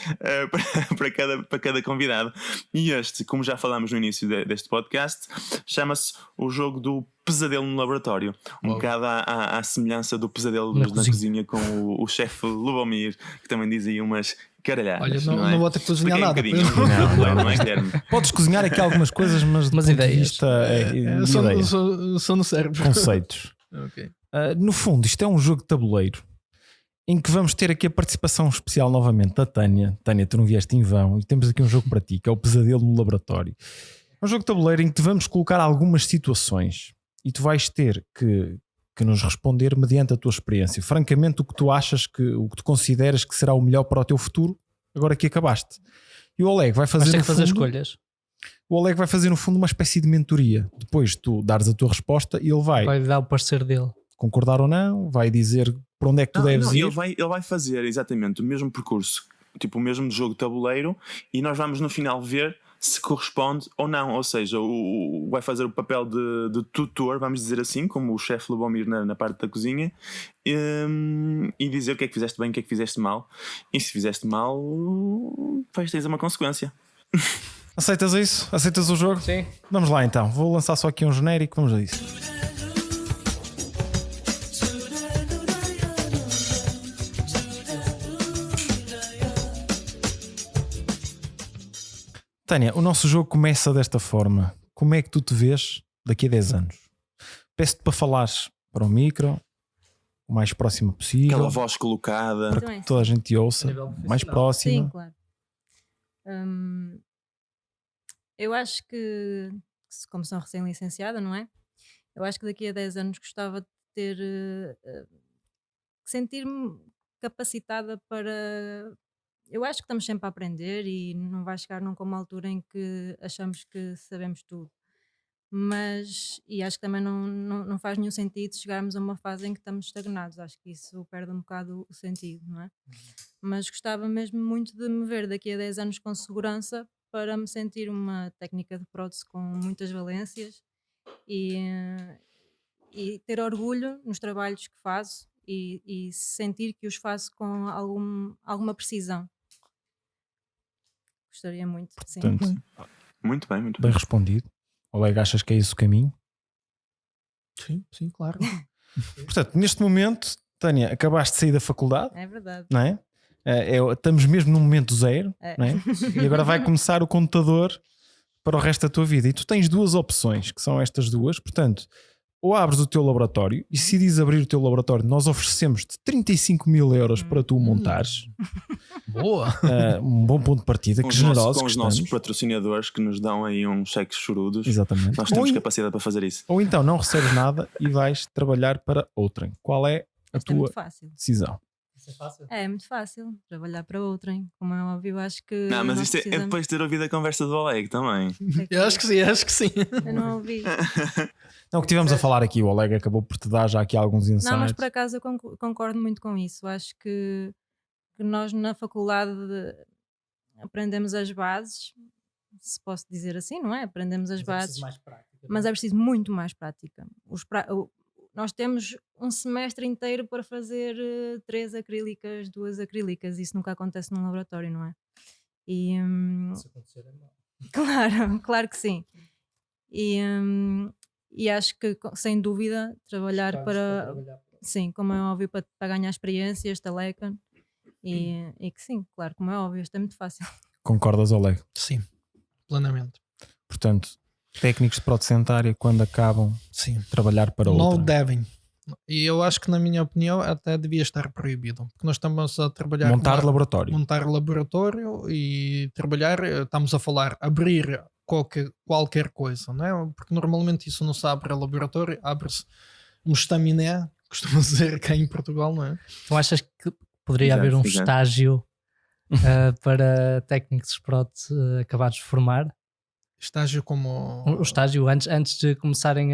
para cada convidado. E este, como já falámos no início deste podcast, chama-se o jogo do pesadelo no laboratório. Um bocado à semelhança do pesadelo Na na cozinha com o chefe Lubomir, que também diz aí umas caralhadas. Olha, não é? vou ter que cozinhar Expliquei um nada. bocadinho, Pedro. não é, Guilherme? Podes cozinhar aqui algumas coisas, mas do Umas ponto de ideias. vista, Só no cérebro. conceitos. Ok. No fundo, isto é um jogo de tabuleiro em que vamos ter aqui a participação especial novamente da Tânia. Tânia, tu não vieste em vão e temos aqui um jogo para ti, que é o Pesadelo no Laboratório. É um jogo de tabuleiro em que te vamos colocar algumas situações e tu vais ter que nos responder mediante a tua experiência. Francamente, o que tu achas o que tu consideras que será o melhor para o teu futuro, agora que acabaste. E o Oleg vai fazer, Vais ter no que fazer fundo, escolhas. o Oleg vai fazer no fundo uma espécie de mentoria. Depois tu dares a tua resposta e ele vai Vai dar o parecer dele. concordar ou não, vai dizer para onde é que tu deves ir. Ele vai fazer exatamente o mesmo percurso, tipo o mesmo jogo de tabuleiro, e nós vamos no final ver se corresponde ou não. Ou seja, vai fazer o papel de tutor, vamos dizer assim, como o chefe Lubomir na parte da cozinha, e dizer o que é que fizeste bem, o que é que fizeste mal. E se fizeste mal, tens uma consequência. Aceitas isso? Aceitas o jogo? Sim. Vamos lá então. Vou lançar só aqui um genérico. Vamos a isso. Tânia, o nosso jogo começa desta forma. como é que tu te vês daqui a 10 anos? Peço-te para falares para o micro o mais próximo possível, Aquela voz colocada. para Então é que toda a gente te ouça, A nível mais profissional. próxima. Sim, claro. Eu acho que, como sou recém-licenciada, não é? Eu acho que daqui a 10 anos gostava de ter. Sentir-me capacitada para. Eu acho que estamos sempre a aprender e não vai chegar nunca uma altura em que achamos que sabemos tudo. Mas, e acho que também não faz nenhum sentido chegarmos a uma fase em que estamos estagnados. Acho que isso perde um bocado o sentido, não é? Mas gostava mesmo muito de me ver daqui a 10 anos com segurança para me sentir uma técnica de prótese com muitas valências e, e ter orgulho nos trabalhos que faço e sentir que os faço com alguma precisão. Gostaria muito, sim. Portanto, Muito bem, muito bem bem. respondido. Oleg, achas que é esse o caminho? Sim, claro. Portanto, neste momento, Tânia, acabaste de sair da faculdade, É verdade. não é? Estamos mesmo no momento zero, É. não é? E agora vai começar o computador para o resto da tua vida. E tu tens duas opções, que são estas duas. Portanto, ou abres o teu laboratório e se decides abrir o teu laboratório, nós oferecemos-te 35 mil euros para tu montares. Boa. Um bom ponto de partida, Com que os generosos nossos, com que os nossos estamos. patrocinadores que nos dão aí uns cheques chorudos. Exatamente. Nós temos Ou, capacidade para fazer isso. ou então não recebes nada e vais trabalhar para outrem. Qual é a Isto é tua muito fácil. decisão? Isso é fácil. É muito fácil trabalhar para outrem. Como é óbvio, acho que. Não, mas nós isto é precisamos- depois de ter ouvido a conversa do Oleg também. Eu acho que sim, acho que sim. Eu não ouvi. Não, o que tivemos a falar aqui, o Oleg acabou por te dar já aqui alguns insights. Não, mas por acaso eu concordo muito com isso. Acho que nós na faculdade aprendemos as bases, se posso dizer assim, não é? Aprendemos as bases, mais prática. mas é preciso muito mais prática. Nós temos um semestre inteiro para fazer 3 acrílicas, 2 acrílicas. Isso nunca acontece num laboratório, não é? E Se acontecer é mau. claro que sim. E acho que sem dúvida trabalhar para. Sim, como é óbvio, para ganhar experiência, estaleca. E que sim, claro, como é óbvio, isto é muito fácil. Concordas, Oleg? Sim, plenamente. Portanto, técnicos de prótese dentária, quando acabam Sim. de trabalhar para Não outra. devem. E eu acho que, na minha opinião, até devia estar proibido. Porque nós estamos a trabalhar. Montar laboratório. Montar laboratório e trabalhar, estamos a falar, abrir qualquer coisa, não é? Porque normalmente isso não se abre a laboratório, abre-se um estaminé, costuma dizer cá em Portugal, não é? Então achas que poderia Exato, haver um exato. estágio para técnicos de prótese acabados de formar? Estágio como. O estágio antes de começarem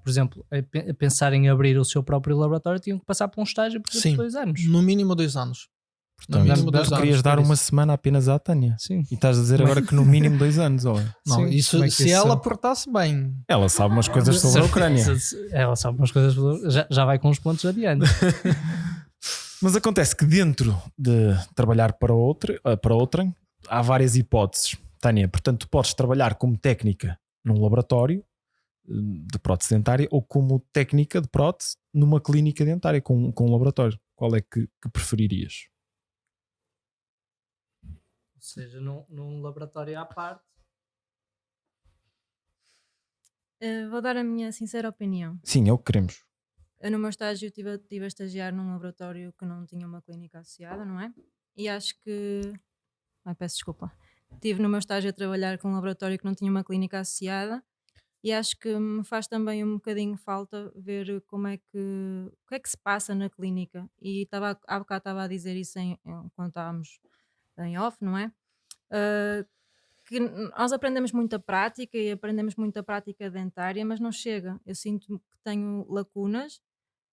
por exemplo, a pensar em abrir o seu próprio laboratório, tinham que passar por um estágio por Sim. 2 anos. No mínimo 2 anos. Portanto, mínimo tu 2 anos, querias dar por uma isso. semana apenas à Tânia. Sim. E estás a dizer agora que no mínimo 2 anos, Oleg. Não, Sim, isso, como é que se isso ela são? portasse bem. Ela sabe umas coisas sobre a Ucrânia. Ela sabe umas coisas, já vai com uns pontos adiante. Mas acontece que dentro de trabalhar para outra há várias hipóteses, Tânia. Portanto, tu podes trabalhar como técnica num laboratório de prótese dentária ou como técnica de prótese numa clínica dentária com um laboratório. Qual é que preferirias? Ou seja, num laboratório à parte. Vou dar a minha sincera opinião. Sim, é o que queremos. Eu no meu estágio estive a estagiar num laboratório que não tinha uma clínica associada, não é? E acho que... Ai, peço desculpa. Estive no meu estágio a trabalhar com um laboratório que não tinha uma clínica associada e acho que me faz também um bocadinho falta ver o que é que se passa na clínica. E há bocado estava a dizer isso quando estávamos em off, não é? Que nós aprendemos muita prática e aprendemos muita prática dentária, mas não chega. Eu sinto que tenho lacunas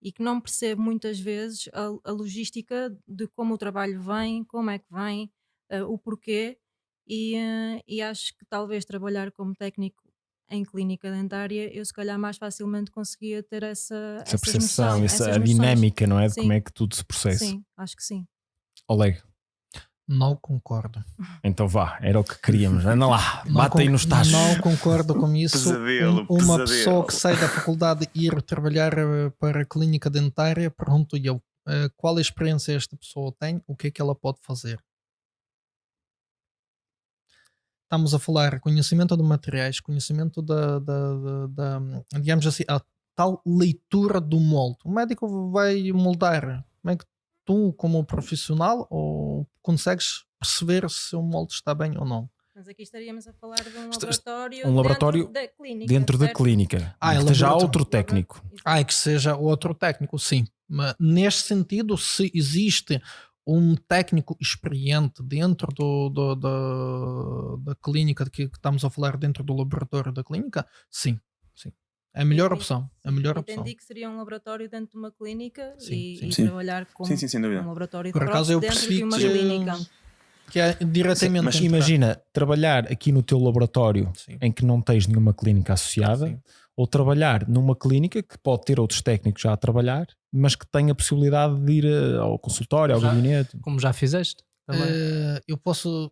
e que não percebo muitas vezes a logística de como o trabalho vem, como é que vem, o porquê, e acho que talvez trabalhar como técnico em clínica dentária eu se calhar mais facilmente conseguia ter Essa essas percepção, noções, a essas noções. dinâmica, não é? De Sim. como é que tudo se processa. Sim, acho que sim. Oleg, Não concordo. então vá, era o que queríamos. Anda lá, bate aí nos tachos. Não concordo com isso. Pesadelo, Uma pesadelo. pessoa que sai da faculdade e ir trabalhar para a clínica dentária, pergunto eu, qual experiência esta pessoa tem, o que é que ela pode fazer? estamos a falar conhecimento de materiais, conhecimento digamos assim, a tal leitura do molde. O médico vai moldar. Como é que tu, como profissional, ou consegues perceber se o molde está bem ou não? Mas aqui estaríamos a falar de um um laboratório dentro da clínica. Dentro da certo? clínica. Ah, que é esteja laboratório. outro técnico. É que seja outro técnico, sim. Mas neste sentido, se existe um técnico experiente dentro da clínica que estamos a falar, dentro do laboratório da clínica, sim. É a melhor opção. É a melhor opção. Entendi que seria um laboratório dentro de uma clínica Sim, e sim. trabalhar com Sim, sem dúvida. um laboratório de Por acaso eu prótese dentro percebi de uma que- clínica. Que é diretamente. Mas Mas imagina, trabalhar aqui no teu laboratório Sim. em que não tens nenhuma clínica associada, Sim. ou trabalhar numa clínica que pode ter outros técnicos já a trabalhar, mas que tenha a possibilidade de ir ao consultório, ao Já. gabinete. Como já fizeste? Também. Eu posso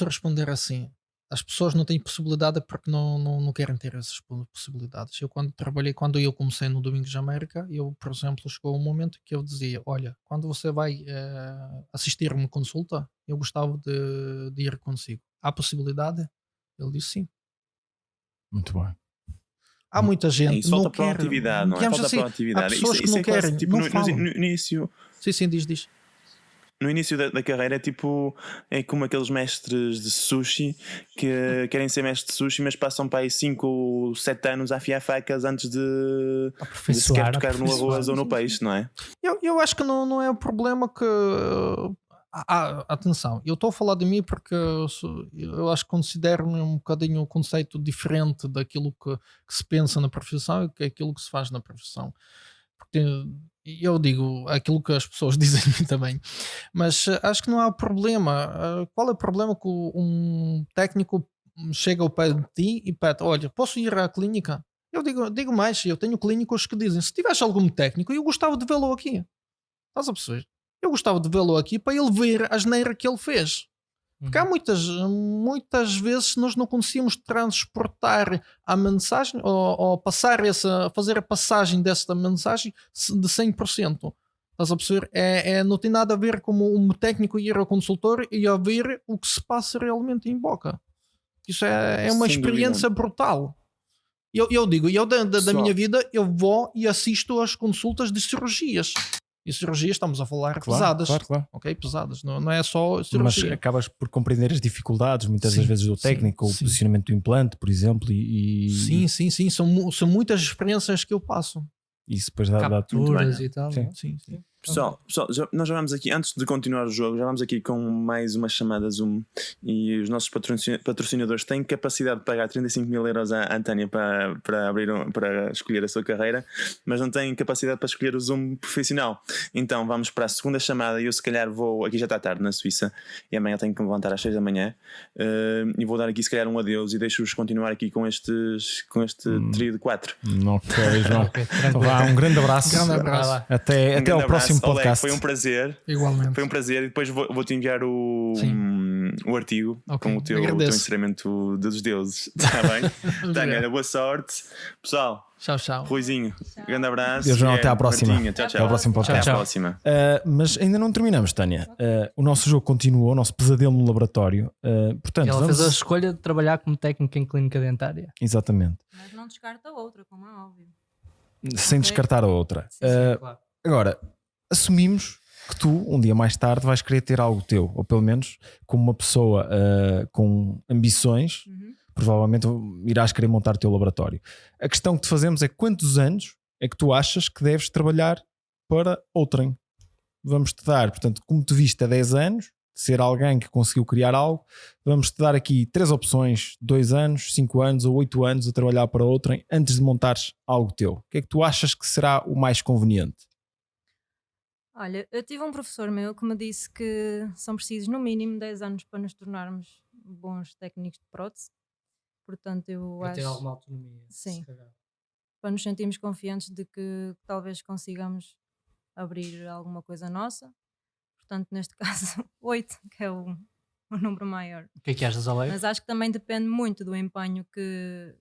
responder assim. As pessoas não têm possibilidade porque não querem ter essas possibilidades. Eu quando eu comecei no Domingos de América, eu, por exemplo, chegou um momento que eu dizia, olha, quando você vai assistir uma consulta, eu gostava de ir consigo. Há possibilidade? Ele disse sim. Muito bem. Há muita gente Isso não falta quer. proatividade, não é? Digamos Falta assim, proatividade. há pessoas que não é quase querem, tipo não no falam. início. Sim, diz. No início da carreira é como aqueles mestres de sushi que querem ser mestres de sushi, mas passam para aí 5 ou 7 anos a afiar facas antes de sequer tocar no arroz ou no peixe, não é? Eu acho que não é o problema que. Atenção, eu estou a falar de mim porque eu acho que considero-me um bocadinho o conceito diferente daquilo que se pensa na profissão e que é aquilo que se faz na profissão. Porque eu digo aquilo que as pessoas dizem de mim também, mas acho que não há problema. Qual é o problema que um técnico chega ao pé de ti e pede: olha, posso ir à clínica? Eu digo mais, eu tenho clínicos que dizem: se tivesse algum técnico, eu gostava de vê-lo aqui. Estás a perceber? Eu gostava de vê-lo aqui para ele ver a asneira que ele fez. Porque há muitas vezes nós não conseguimos transportar a mensagem ou fazer a passagem dessa mensagem de 100%. Estás a perceber? Não tem nada a ver com um técnico ir ao consultório e a ver o que se passa realmente em boca. Isso é uma Sem experiência brutal. Eu digo, da minha vida, eu vou e assisto às consultas de cirurgias. E cirurgias estamos a falar pesadas. Claro. Ok, pesadas. Não é só Mas cirurgia. acabas por compreender as dificuldades, muitas Sim, das vezes, do técnico, ou o sim. posicionamento do implante, por exemplo, e Sim. São muitas experiências que eu passo. isso depois dá Capturas bem. e tal. Sim. Sim. Pessoal, nós já vamos aqui, antes de continuar o jogo, já vamos aqui com mais uma chamada Zoom e os nossos patrocinadores têm capacidade de pagar 35 mil euros à Antânia para para escolher a sua carreira, mas não têm capacidade para escolher o Zoom profissional. Então vamos para a segunda chamada e eu se calhar aqui já está tarde na Suíça e amanhã tenho que me levantar às 6 da manhã e vou dar aqui se calhar um adeus e deixo-vos continuar aqui com este trio de 4. Ok, João. Ok, Então tranquilo. vá, um grande abraço. Grande Vai abraço. lá. Até grande ao abraço. próximo Oleg, podcast. foi um prazer. Igualmente. Foi um prazer e depois vou-te enviar o artigo Ok, com o teu agradeço. encerramento dos deuses. Está bem? Tânia, boa sorte. Pessoal, Tchau. Ruizinho, grande abraço. Deus, João, E até à próxima. Martinha, tchau. Até ao próximo Até podcast. à Tchau. próxima. Mas ainda não terminamos, Tânia. O nosso jogo continuou, o nosso pesadelo no laboratório. Portanto, Ela vamos... fez a escolha de trabalhar como técnico em clínica dentária. Exatamente. Mas não descarta outra, como é óbvio. Sem Ok. descartar a outra. Sim, sim, Claro. Agora, assumimos que tu, um dia mais tarde, vais querer ter algo teu, ou pelo menos como uma pessoa com ambições, provavelmente irás querer montar o teu laboratório. A questão que te fazemos é quantos anos é que tu achas que deves trabalhar para outrem? Vamos-te dar, portanto, como te viste há 10 anos, de ser alguém que conseguiu criar algo, vamos-te dar aqui 3 opções: 2 anos, 5 anos ou 8 anos a trabalhar para outrem antes de montares algo teu. O que é que tu achas que será o mais conveniente? Olha, eu tive um professor meu que me disse que são precisos no mínimo 10 anos para nos tornarmos bons técnicos de prótese. Portanto, eu Para ter acho alguma autonomia. Sim. se calhar. para nos sentirmos confiantes de que talvez consigamos abrir alguma coisa nossa. Portanto, neste caso, 8, que é o número maior. O que é que achas, Alex? Mas acho que também depende muito do empenho que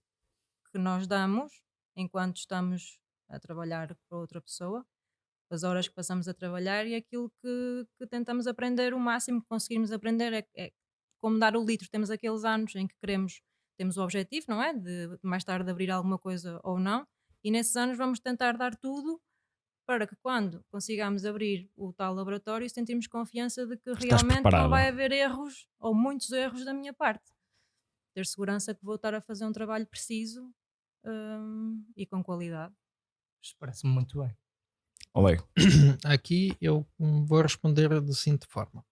nós damos enquanto estamos a trabalhar para outra pessoa, as horas que passamos a trabalhar e aquilo que tentamos aprender, o máximo que conseguirmos aprender é como dar o litro, temos aqueles anos em que temos o objetivo, não é? De mais tarde abrir alguma coisa ou não, e nesses anos vamos tentar dar tudo para que quando consigamos abrir o tal laboratório sentirmos confiança de que Estás realmente preparado. não vai haver erros ou muitos erros da minha parte. Ter segurança que vou estar a fazer um trabalho preciso e com qualidade. Isto parece-me muito bem. Oleg, Aqui eu vou responder da seguinte forma.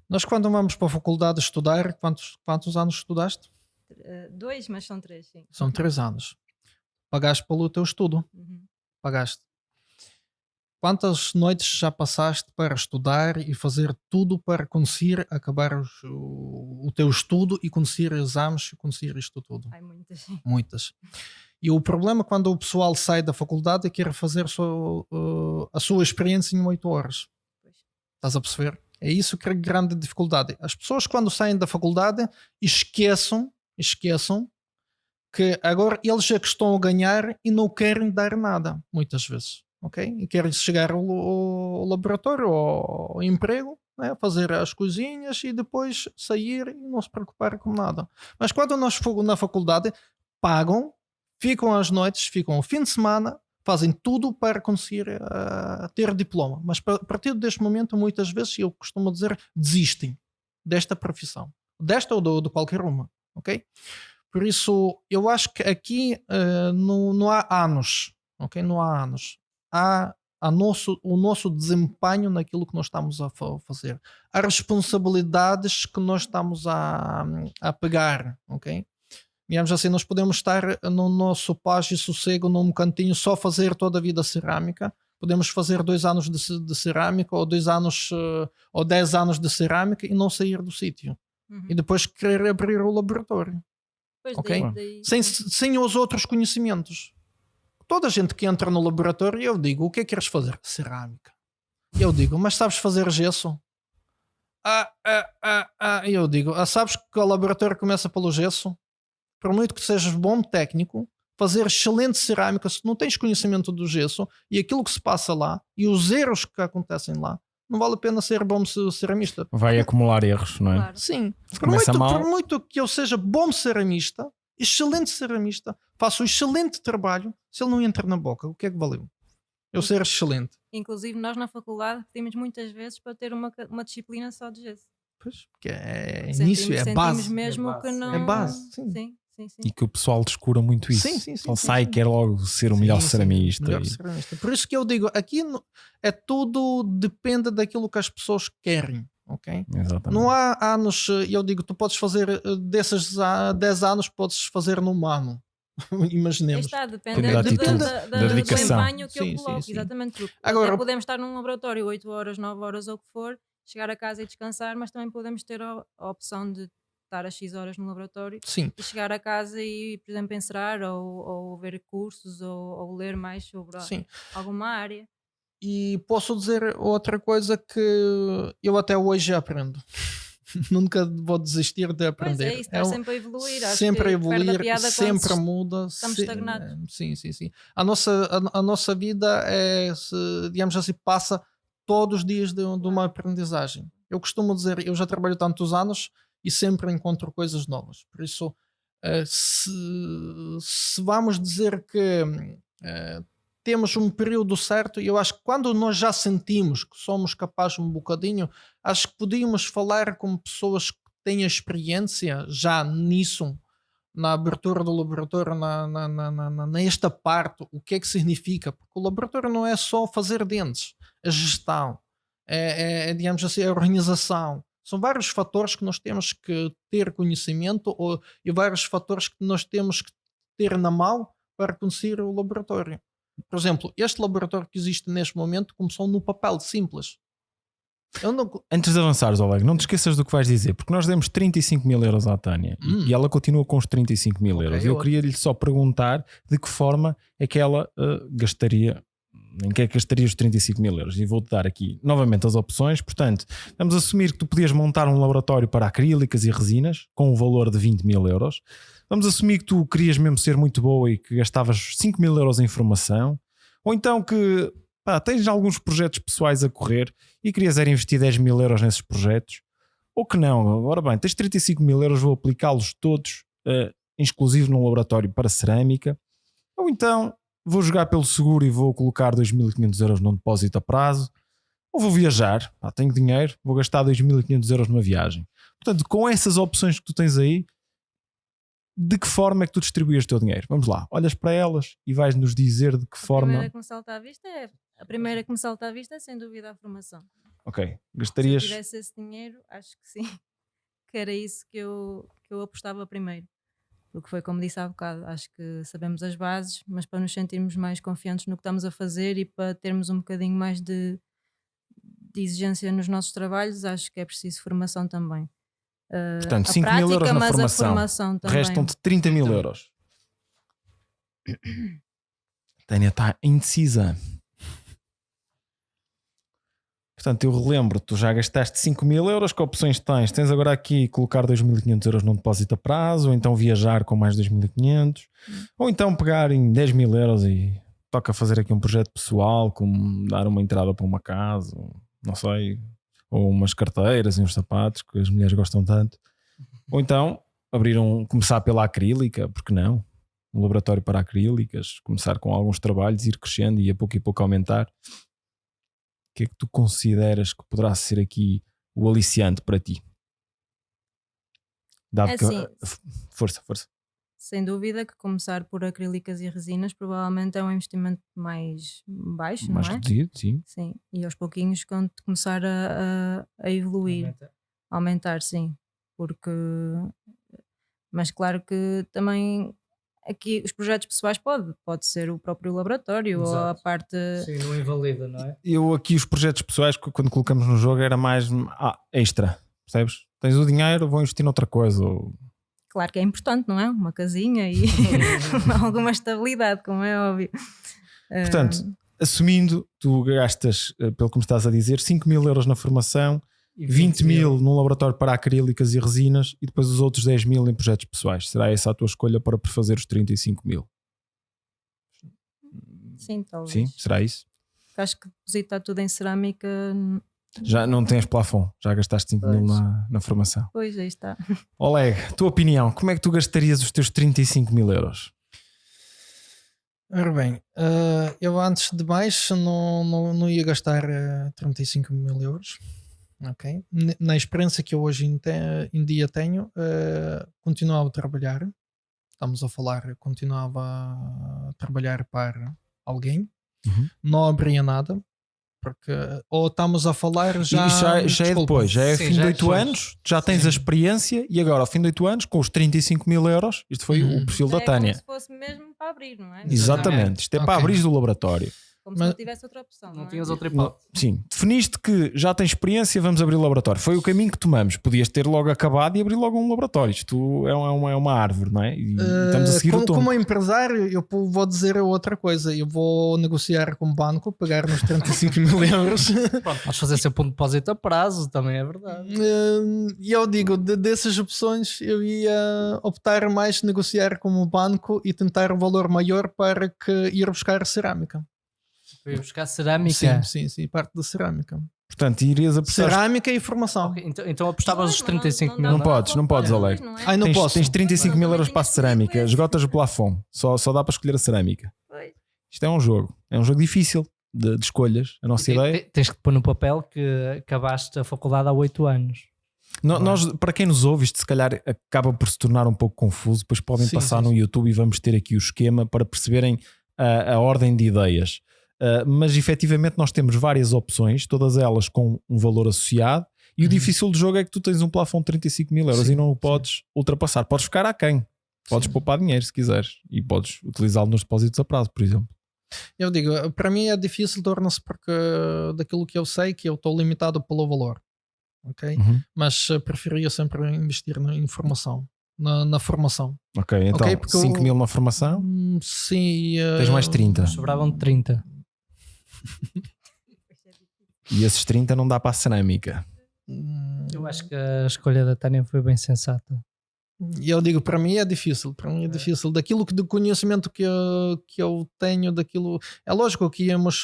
Nós quando vamos para a faculdade estudar, quantos anos estudaste? 2, mas são 3, sim. São 3 anos. Pagaste pelo teu estudo. Uhum. Pagaste. Quantas noites já passaste para estudar e fazer tudo para conseguir acabar o teu estudo e conseguir exames e conseguir isto tudo? Ai, muitas, sim. Muitas. E o problema quando o pessoal sai da faculdade é que quer fazer a sua experiência em 8 horas. Pois. Estás a perceber? É isso que é a grande dificuldade. As pessoas quando saem da faculdade esqueçam que agora eles é que estão a ganhar e não querem dar nada, muitas vezes. Ok? E querem chegar ao laboratório, ao emprego, né? Fazer as coisinhas e depois sair e não se preocupar com nada. Mas quando nós fomos na faculdade, pagam, ficam às noites, ficam o fim de semana, fazem tudo para conseguir ter diploma. Mas a partir deste momento, muitas vezes, eu costumo dizer, desistem desta profissão. Desta ou de qualquer uma. Ok? Por isso, eu acho que aqui não há anos. Ok? Não há anos. Há o nosso desempenho naquilo que nós estamos a fazer. Há responsabilidades que nós estamos a pegar. Ok? Digamos assim, nós podemos estar no nosso paz e sossego num cantinho só fazer toda a vida cerâmica. Podemos fazer 2 anos de cerâmica ou 2 anos ou 10 anos de cerâmica e não sair do sítio. Uhum. E depois querer abrir o laboratório. Pois Ok? daí, Sem os outros conhecimentos. Toda a gente que entra no laboratório, eu digo, o que é que queres fazer? Cerâmica. Eu digo, mas sabes fazer gesso? Eu digo, sabes que o laboratório começa pelo gesso? Por muito que sejas bom técnico, fazer excelente cerâmica, se não tens conhecimento do gesso e aquilo que se passa lá e os erros que acontecem lá, não vale a pena ser bom ceramista. vai acumular erros, não é? Claro. Sim, começa mal. por muito que eu seja bom ceramista, excelente ceramista, faço um excelente trabalho, se ele não entra na boca, o que é que valeu? Eu ser excelente. Inclusive nós na faculdade pedimos muitas vezes para ter uma disciplina só de gesso. Pois, porque é início, é base. Mesmo É base. que não... É base, sim. Sim. E que o pessoal descura muito isso. Sim. Ele sai e quer logo ser o melhor ceramista. Melhor ceramista. Por isso que eu digo, aqui é tudo depende daquilo que as pessoas querem. Ok? Exatamente. Não há anos, eu digo, tu podes fazer desses 10 anos, podes fazer num ano. Imaginemos. Está, Depende depende da atitude, da dedicação. do empenho que Sim, eu coloco, sim. exatamente. Porque Agora- até podemos estar num laboratório 8 horas, 9 horas ou o que for, chegar a casa e descansar, mas também podemos ter a opção de estar a X horas no laboratório Sim. e chegar a casa e, por exemplo, encerar ou ver cursos ou ler mais sobre Sim. alguma área. E posso dizer outra coisa que eu até hoje aprendo. Nunca vou desistir de Pois aprender. é, isso, estar sempre a evoluir. Acho Sempre a que perde evoluir, piada quando sempre muda. estamos estagnados. Sim. A nossa vida digamos assim, passa todos os dias de uma aprendizagem. Eu costumo dizer, eu já trabalho tantos anos e sempre encontro coisas novas. Por isso, se vamos dizer que temos um período certo, eu acho que quando nós já sentimos que somos capazes um bocadinho, acho que podíamos falar com pessoas que têm experiência já nisso, na abertura do laboratório, nesta parte, o que é que significa? Porque o laboratório não é só fazer dentes, a gestão, digamos assim, a organização. São vários fatores que nós temos que ter conhecimento e vários fatores que nós temos que ter na mão para conseguir o laboratório. Por exemplo, este laboratório que existe neste momento começou no papel simples. Antes de avançares, Oleg, não te esqueças do que vais dizer, porque nós demos 35 mil euros à Tânia e ela continua com os 35 mil euros. Eu queria-lhe só perguntar de que forma é que ela gastaria, em que é que gastaria os 35 mil euros. E vou-te dar aqui novamente as opções. Portanto, vamos assumir que tu podias montar um laboratório para acrílicas e resinas com um valor de 20 mil euros. Vamos assumir que tu querias mesmo ser muito boa e que gastavas 5 mil euros em formação. Ou então que tens alguns projetos pessoais a correr e querias investir 10 mil euros nesses projetos. ou que não. Ora bem, tens 35 mil euros, vou aplicá-los todos exclusivo num laboratório para cerâmica, ou então vou jogar pelo seguro e vou colocar 2.500 euros num depósito a prazo, ou vou viajar, tenho dinheiro, vou gastar 2.500 euros numa viagem. Portanto, com essas opções que tu tens aí, de que forma é que tu distribuís o teu dinheiro? Vamos lá, olhas para elas e vais-nos dizer de que forma. A primeira que me salta à vista é sem dúvida a formação. Ok, gastarias. Se eu tivesse esse dinheiro, acho que sim, que era isso que eu apostava primeiro. Porque foi como disse há bocado, acho que sabemos as bases, mas para nos sentirmos mais confiantes no que estamos a fazer e para termos um bocadinho mais de exigência nos nossos trabalhos, acho que é preciso formação também. Portanto, a 5 prática, mil euros na mas formação. A formação também. Restam-te 30 mil euros. Tânia está indecisa. Portanto, eu relembro, tu já gastaste 5 mil euros, que opções tens? Tens agora aqui colocar 2.500 euros num depósito a prazo, ou então viajar com mais 2.500, ou então pegar em 10 mil euros e toca fazer aqui um projeto pessoal, como dar uma entrada para uma casa, não sei, ou umas carteiras e uns sapatos que as mulheres gostam tanto, ou então começar pela acrílica, porque não? Um laboratório para acrílicas, começar com alguns trabalhos, ir crescendo e a pouco aumentar. O que é que tu consideras que poderá ser aqui o aliciante para ti? Dado que... Força. Sem dúvida que começar por acrílicas e resinas provavelmente é um investimento mais baixo, mais não é? reduzido, sim. Sim, e aos pouquinhos quando começar a evoluir, aumentar, sim. Mas claro que também aqui os projetos pessoais pode ser o próprio laboratório. Exato. Ou a parte. Sim, não invalida, não é? Eu aqui os projetos pessoais, quando colocamos no jogo, era mais extra, percebes? Tens o dinheiro, vou investir noutra coisa. Claro que é importante, não é? Uma casinha e alguma estabilidade, como é óbvio. Portanto, assumindo, tu gastas, pelo que me estás a dizer, 5 mil euros na formação, 20 mil num laboratório para acrílicas e resinas e depois os outros 10 mil em projetos pessoais. Será essa a tua escolha para prefazer os 35 mil? Sim, talvez. Sim, será isso? Acho que depositar tudo em cerâmica. Já não tens plafond, já gastaste 5 mil na formação. Pois, aí está. Oleg, tua opinião, como é que tu gastarias os teus 35 mil euros? Ora bem, eu antes de mais não ia gastar 35 mil euros. Okay. Na experiência que eu hoje em dia tenho, continuava a trabalhar. Estamos a falar, continuava a trabalhar para alguém. Não abria nada. Porque, ou estamos a falar já. Já é depois, já é fim de 8 anos, já tens a experiência e agora, ao fim de 8 anos, com os 35 mil euros, isto foi o perfil da Tânia. Como se fosse mesmo para abrir, não é? Exatamente, isto é para abrir do laboratório. Como se não tivesse outra opção. Não tinhas outra hipótese. Sim, definiste que já tens experiência, vamos abrir o laboratório. Foi o caminho que tomamos. Podias ter logo acabado e abrir logo um laboratório. Isto é uma árvore, não é? E estamos a seguir o tom. Como empresário, eu vou dizer outra coisa. Eu vou negociar com o banco, pagar nos 35 mil euros. Pronto, podes fazer sempre um depósito a prazo, também é verdade. E eu digo, dessas opções, eu ia optar mais negociar com o banco e tentar um valor maior para ir buscar cerâmica. Para ir buscar cerâmica? Sim, parte da cerâmica. Portanto, irias apostar... Cerâmica e formação. Okay, então apostavas os 35 mil. Não podes, Oleg. Não posso. Tens 35 mil euros para a cerâmica, esgotas o plafond. Só dá para escolher a cerâmica. Isto é um jogo difícil de escolhas. A nossa ideia... Tens que pôr no papel que acabaste a faculdade há 8 anos. Nós, para quem nos ouve, isto se calhar acaba por se tornar um pouco confuso. Depois podem passar no YouTube e vamos ter aqui o esquema para perceberem a ordem de ideias. Mas efetivamente nós temos várias opções, todas elas com um valor associado, e o difícil do jogo é que tu tens um plafond de 35 mil euros e não o podes ultrapassar. Podes ficar aquém, podes poupar dinheiro se quiseres e podes utilizá-lo nos depósitos a prazo, por exemplo. Eu digo, para mim é difícil, torna-se porque daquilo que eu sei que eu estou limitado pelo valor, ok? Mas preferia sempre investir em formação. Na formação. Ok, então 5 mil na formação? Sim. Tens mais 30. Sobravam 30. E esses 30 não dá para a cerâmica. Eu acho que a escolha da Tânia foi bem sensata. E eu digo, para mim é difícil. Para mim é difícil. Daquilo de conhecimento que eu tenho, daquilo. É lógico que íamos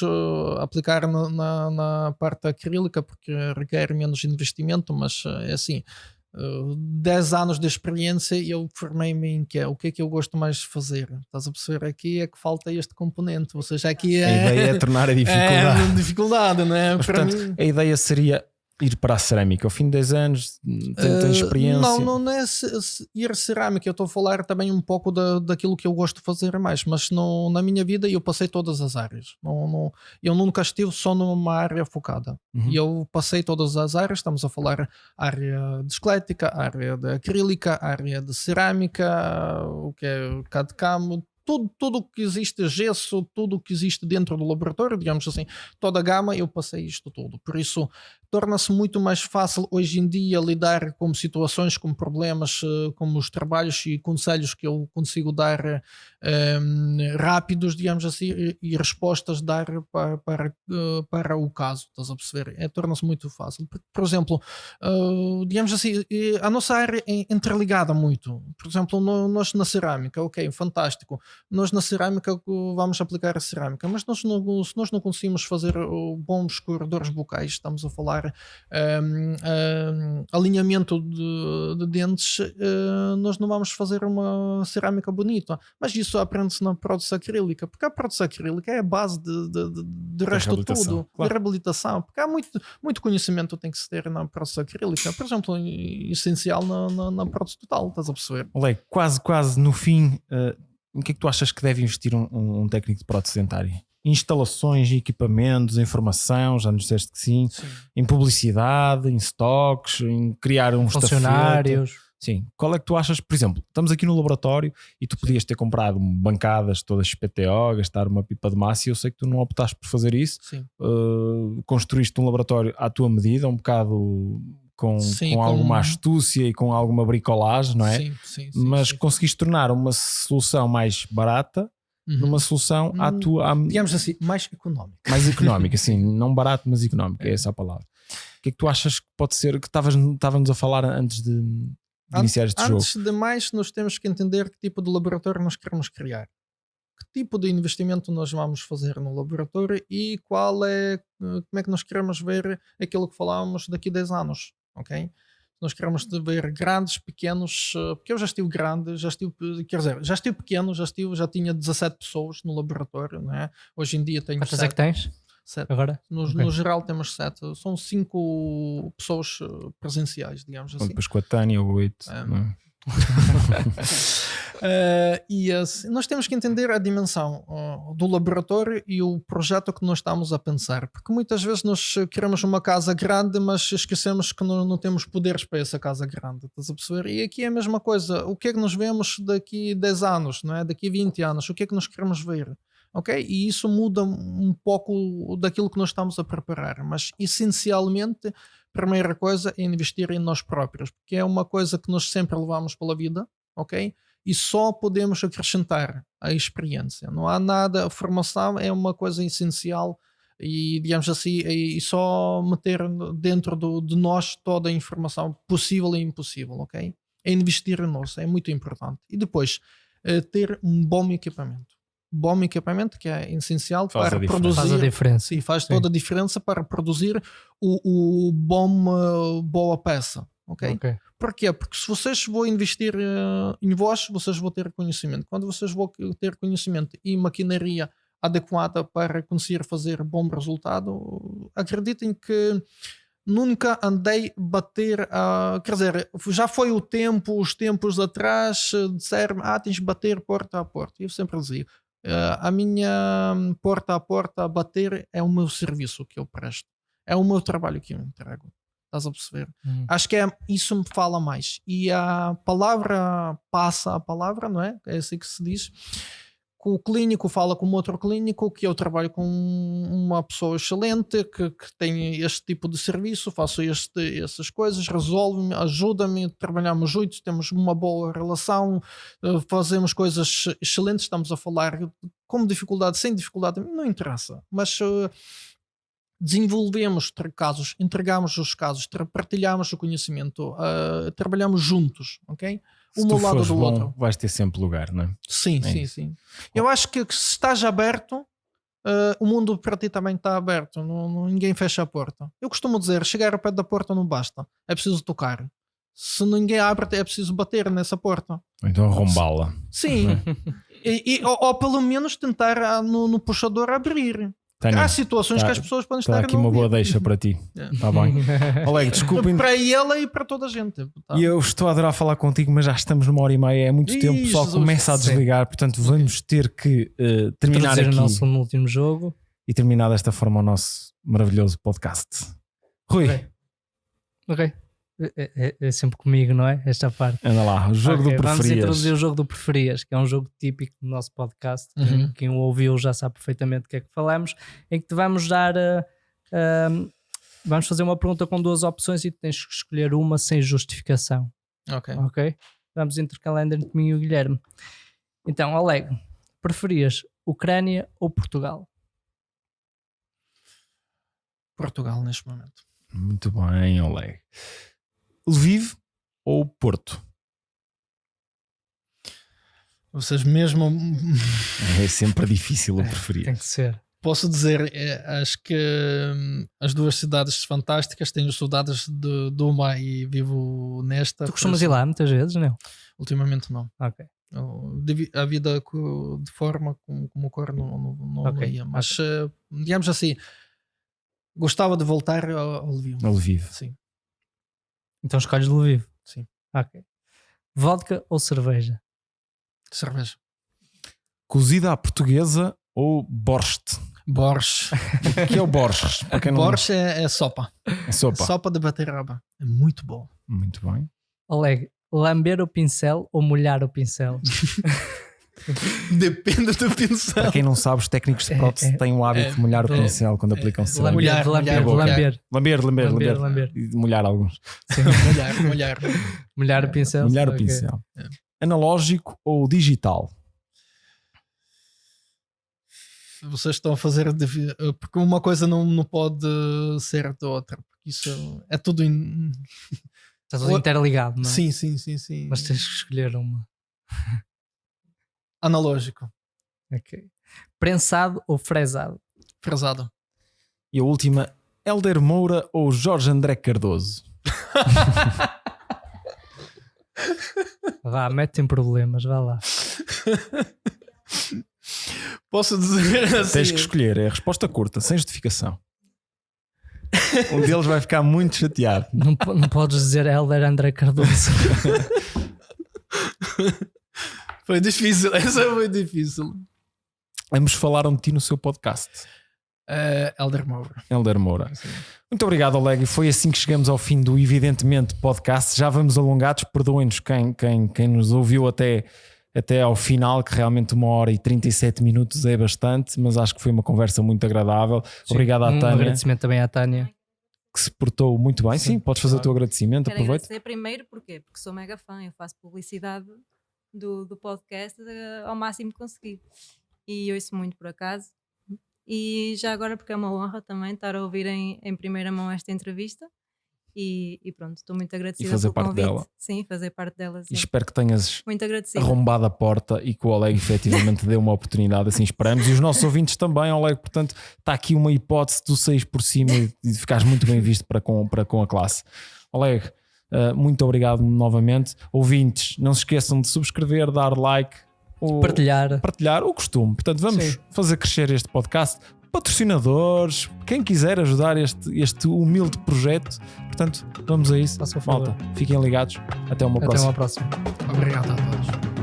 aplicar na parte acrílica, porque requer menos investimento, mas é assim. 10 anos de experiência e eu formei-me em que o que é que eu gosto mais de fazer. Estás a perceber? Aqui é que falta este componente. Ou seja, aqui A ideia é tornar a dificuldade. É dificuldade, não é? Mas, Para portanto, mim. a ideia seria ir para a cerâmica. Ao fim de 10 anos, tem experiência. Não é ir cerâmica. Eu estou a falar também um pouco daquilo que eu gosto de fazer mais, mas na minha vida eu passei todas as áreas. Eu nunca estive só numa área focada. Uhum. E eu passei todas as áreas. Estamos a falar área de esquelética, área de acrílica, área de cerâmica, o que é CAD-CAM, tudo o que existe, gesso, tudo o que existe dentro do laboratório, digamos assim, toda a gama, eu passei isto tudo. Por isso, torna-se muito mais fácil hoje em dia lidar com situações, com problemas, como os trabalhos e conselhos que eu consigo dar rápidos, digamos assim, e respostas dar para o caso, estás a perceber? Torna-se muito fácil. Por exemplo, digamos assim, a nossa área é interligada muito. Por exemplo, nós na cerâmica, ok, fantástico. Nós na cerâmica vamos aplicar a cerâmica, mas se nós não conseguimos fazer bons corredores bucais, estamos a falar alinhamento de dentes, nós não vamos fazer uma cerâmica bonita. Mas isso aprende-se na prótese acrílica, porque a prótese acrílica é a base de resto de tudo, claro. De reabilitação, porque há muito conhecimento que tem que se ter na prótese acrílica, por exemplo, essencial na prótese total, estás a perceber? Olé, quase no fim, em que é que tu achas que deve investir um técnico de prótese dentária? Instalações, equipamentos, em formação, já nos disseste que sim. Em publicidade, em stocks, em criar um funcionários. Estafeta. Sim. Qual é que tu achas, por exemplo, estamos aqui no laboratório e tu podias ter comprado bancadas todas PTO, gastar uma pipa de massa, e eu sei que tu não optaste por fazer isso. Construíste um laboratório à tua medida, um bocado com alguma astúcia e com alguma bricolagem, não é? Sim, mas conseguiste tornar uma solução mais barata numa solução digamos assim, mais económica. Mais económica, sim, não barato, mas económica, é essa a palavra. O que é que tu achas que pode ser, que estávamos a falar antes de iniciar este jogo? Antes de mais, nós temos que entender que tipo de laboratório nós queremos criar. Que tipo de investimento nós vamos fazer no laboratório e como é que nós queremos ver aquilo que falávamos daqui a 10 anos, ok? Nós queremos ver grandes, pequenos, porque eu já estive grande, já estive pequeno, já tinha 17 pessoas no laboratório, não é? Hoje em dia tenho 7. Quantas é que tens? 7. Agora? No geral temos 7. São 5 pessoas presenciais, digamos assim. Depois com a Tânia, 8. E nós temos que entender a dimensão do laboratório e o projeto que nós estamos a pensar, porque muitas vezes nós queremos uma casa grande, mas esquecemos que não temos poderes para essa casa grande, estás a perceber? E aqui é a mesma coisa, o que é que nós vemos daqui a 10 anos, não é? Daqui a 20 anos, o que é que nós queremos ver? Ok? E isso muda um pouco daquilo que nós estamos a preparar, mas essencialmente, primeira coisa é investir em nós próprios, porque é uma coisa que nós sempre levamos pela vida, ok? E só podemos acrescentar a experiência. Não há nada, a formação é uma coisa essencial e, digamos assim, e só meter dentro de nós toda a informação possível e impossível, ok? É investir em nós, é muito importante. E depois, ter um bom equipamento. Bom equipamento que é essencial para produzir. Faz a diferença. Sim, faz toda a diferença para produzir boa peça. Ok? Porquê? Porque se vocês vão investir em vós, vocês vão ter conhecimento. Quando vocês vão ter conhecimento e maquinaria adequada para conseguir fazer bom resultado, acreditem que nunca andei bater quer dizer, já foi os tempos atrás disseram, tens de bater porta a porta. Eu sempre dizia, a minha porta a porta a bater é o meu serviço que eu presto, é o meu trabalho que eu entrego. Estás a perceber? Acho que isso me fala mais. E a palavra passa a palavra, não é? É assim que se diz. Que o clínico fala com outro clínico, que eu trabalho com uma pessoa excelente, que tem este tipo de serviço, faço essas coisas, resolve-me, ajuda-me, trabalhamos juntos, temos uma boa relação, fazemos coisas excelentes, estamos a falar com dificuldade, sem dificuldade, não interessa. Mas desenvolvemos casos, entregamos os casos, partilhamos o conhecimento, trabalhamos juntos, ok? Se Um tu ao lado fores do bom, outro. vais ter sempre lugar, não é? Sim, É sim, isso. sim. Eu acho que se estás aberto, o mundo para ti também está aberto. Ninguém fecha a porta. Eu costumo dizer, chegar ao pé da porta não basta. É preciso tocar. Se ninguém abre, é preciso bater nessa porta. Ou então arrombá-la. Sim. ou pelo menos tentar no puxador abrir. Tânia, Há situações tá- que as pessoas podem está estar aqui uma boa envolvidas. deixa para ti. É. Está bem. Oleg, desculpem. Para ele e para toda a gente. Tá? E eu estou a adorar falar contigo, mas já estamos numa hora e meia, é muito Ih, tempo. O pessoal Jesus. começa a desligar, portanto vamos ter que terminar Introduzir aqui o nosso último jogo. e terminar desta forma o nosso maravilhoso podcast. Rui, Ok. É sempre comigo, não é? Esta parte. anda lá, o jogo Ok, do vamos preferias. introduzir o jogo do preferias, que é um jogo típico do nosso podcast. Uhum. Quem o ouviu já sabe perfeitamente do que é que falamos. Em que te vamos dar. Vamos fazer uma pergunta com duas opções e tu tens que escolher uma sem justificação. Ok. Ok? Vamos intercalando entre mim e o Guilherme. Então, Oleg, preferias Ucrânia ou Portugal? Portugal neste momento. Muito bem, Oleg. Lviv ou Porto? Vocês mesmo. É sempre difícil o Tem preferir. que ser. Posso dizer, acho que as duas cidades fantásticas. Tenho saudades de uma e vivo nesta. Tu costumas ir lá muitas vezes, não? Ultimamente não. Ok. A vida de forma como ocorre não Ok, ia. Mas digamos assim, gostava de voltar ao Lviv. A Lviv. Sim. Então escolhes Lviv? Sim. Ok. Vodka ou cerveja? Cerveja. Cozida à portuguesa ou borscht? Borscht. O que é o borscht? Para quem não... Borscht é sopa. É sopa. Sopa de beterraba. É muito bom. Muito bem. Oleg, lamber o pincel ou molhar o pincel? Depende do Para pincel. quem não sabe, os técnicos de prótese têm o hábito de molhar o pincel quando aplicam cera. Molhar, lamber, molhar. lamber. E molhar alguns. Molhar. Molhar o pincel? Molhar o Ok. pincel. Analógico ou digital? Vocês estão a fazer porque uma coisa não pode ser da outra, porque isso é tudo Está tudo interligado, não é? sim. Mas tens que escolher uma. Analógico, Ok. Prensado ou fresado? fresado. E a última, Hélder Moura ou Jorge André Cardoso? Vá, mete em problemas, vá lá. Posso dizer assim? Tens que escolher, é a resposta curta, sem justificação. Um deles vai ficar muito chateado. Não podes dizer Hélder André Cardoso. Foi difícil, essa foi difícil. Ambos falaram de ti no seu podcast. Hélder Moura. Hélder Moura. Muito obrigado, Oleg. E foi assim que chegamos ao fim do Evidentemente podcast. Já vamos alongados, perdoem-nos quem nos ouviu até ao final, que realmente 1h37 é bastante, mas acho que foi uma conversa muito agradável. Obrigado à Um Tânia, agradecimento também à Tânia. que se portou muito bem. Sim, podes fazer o teu agradecimento, Quero aproveita. agradecer primeiro porque sou mega fã, eu faço publicidade do podcast ao máximo que conseguir e ouço muito por acaso, e já agora porque é uma honra também estar a ouvir em primeira mão esta entrevista e pronto, estou muito agradecida fazer pelo parte convite. dela. Sim, fazer parte dela, sim. E espero que tenhas Muito agradecida. arrombado a porta e que o Oleg efetivamente dê uma oportunidade, assim esperamos, e os nossos ouvintes também, Oleg. Portanto, está aqui uma hipótese de tu saís por cima e de ficares muito bem visto para com a classe. Oleg, muito obrigado novamente. Ouvintes, não se esqueçam de subscrever, dar like, partilhar o costume. Portanto, vamos Sim. fazer crescer este podcast. Patrocinadores, quem quiser ajudar este humilde projeto. Portanto, vamos a isso. Faça o favor. Malta, fiquem ligados. Até uma Até próxima. uma próxima. Obrigado a todos.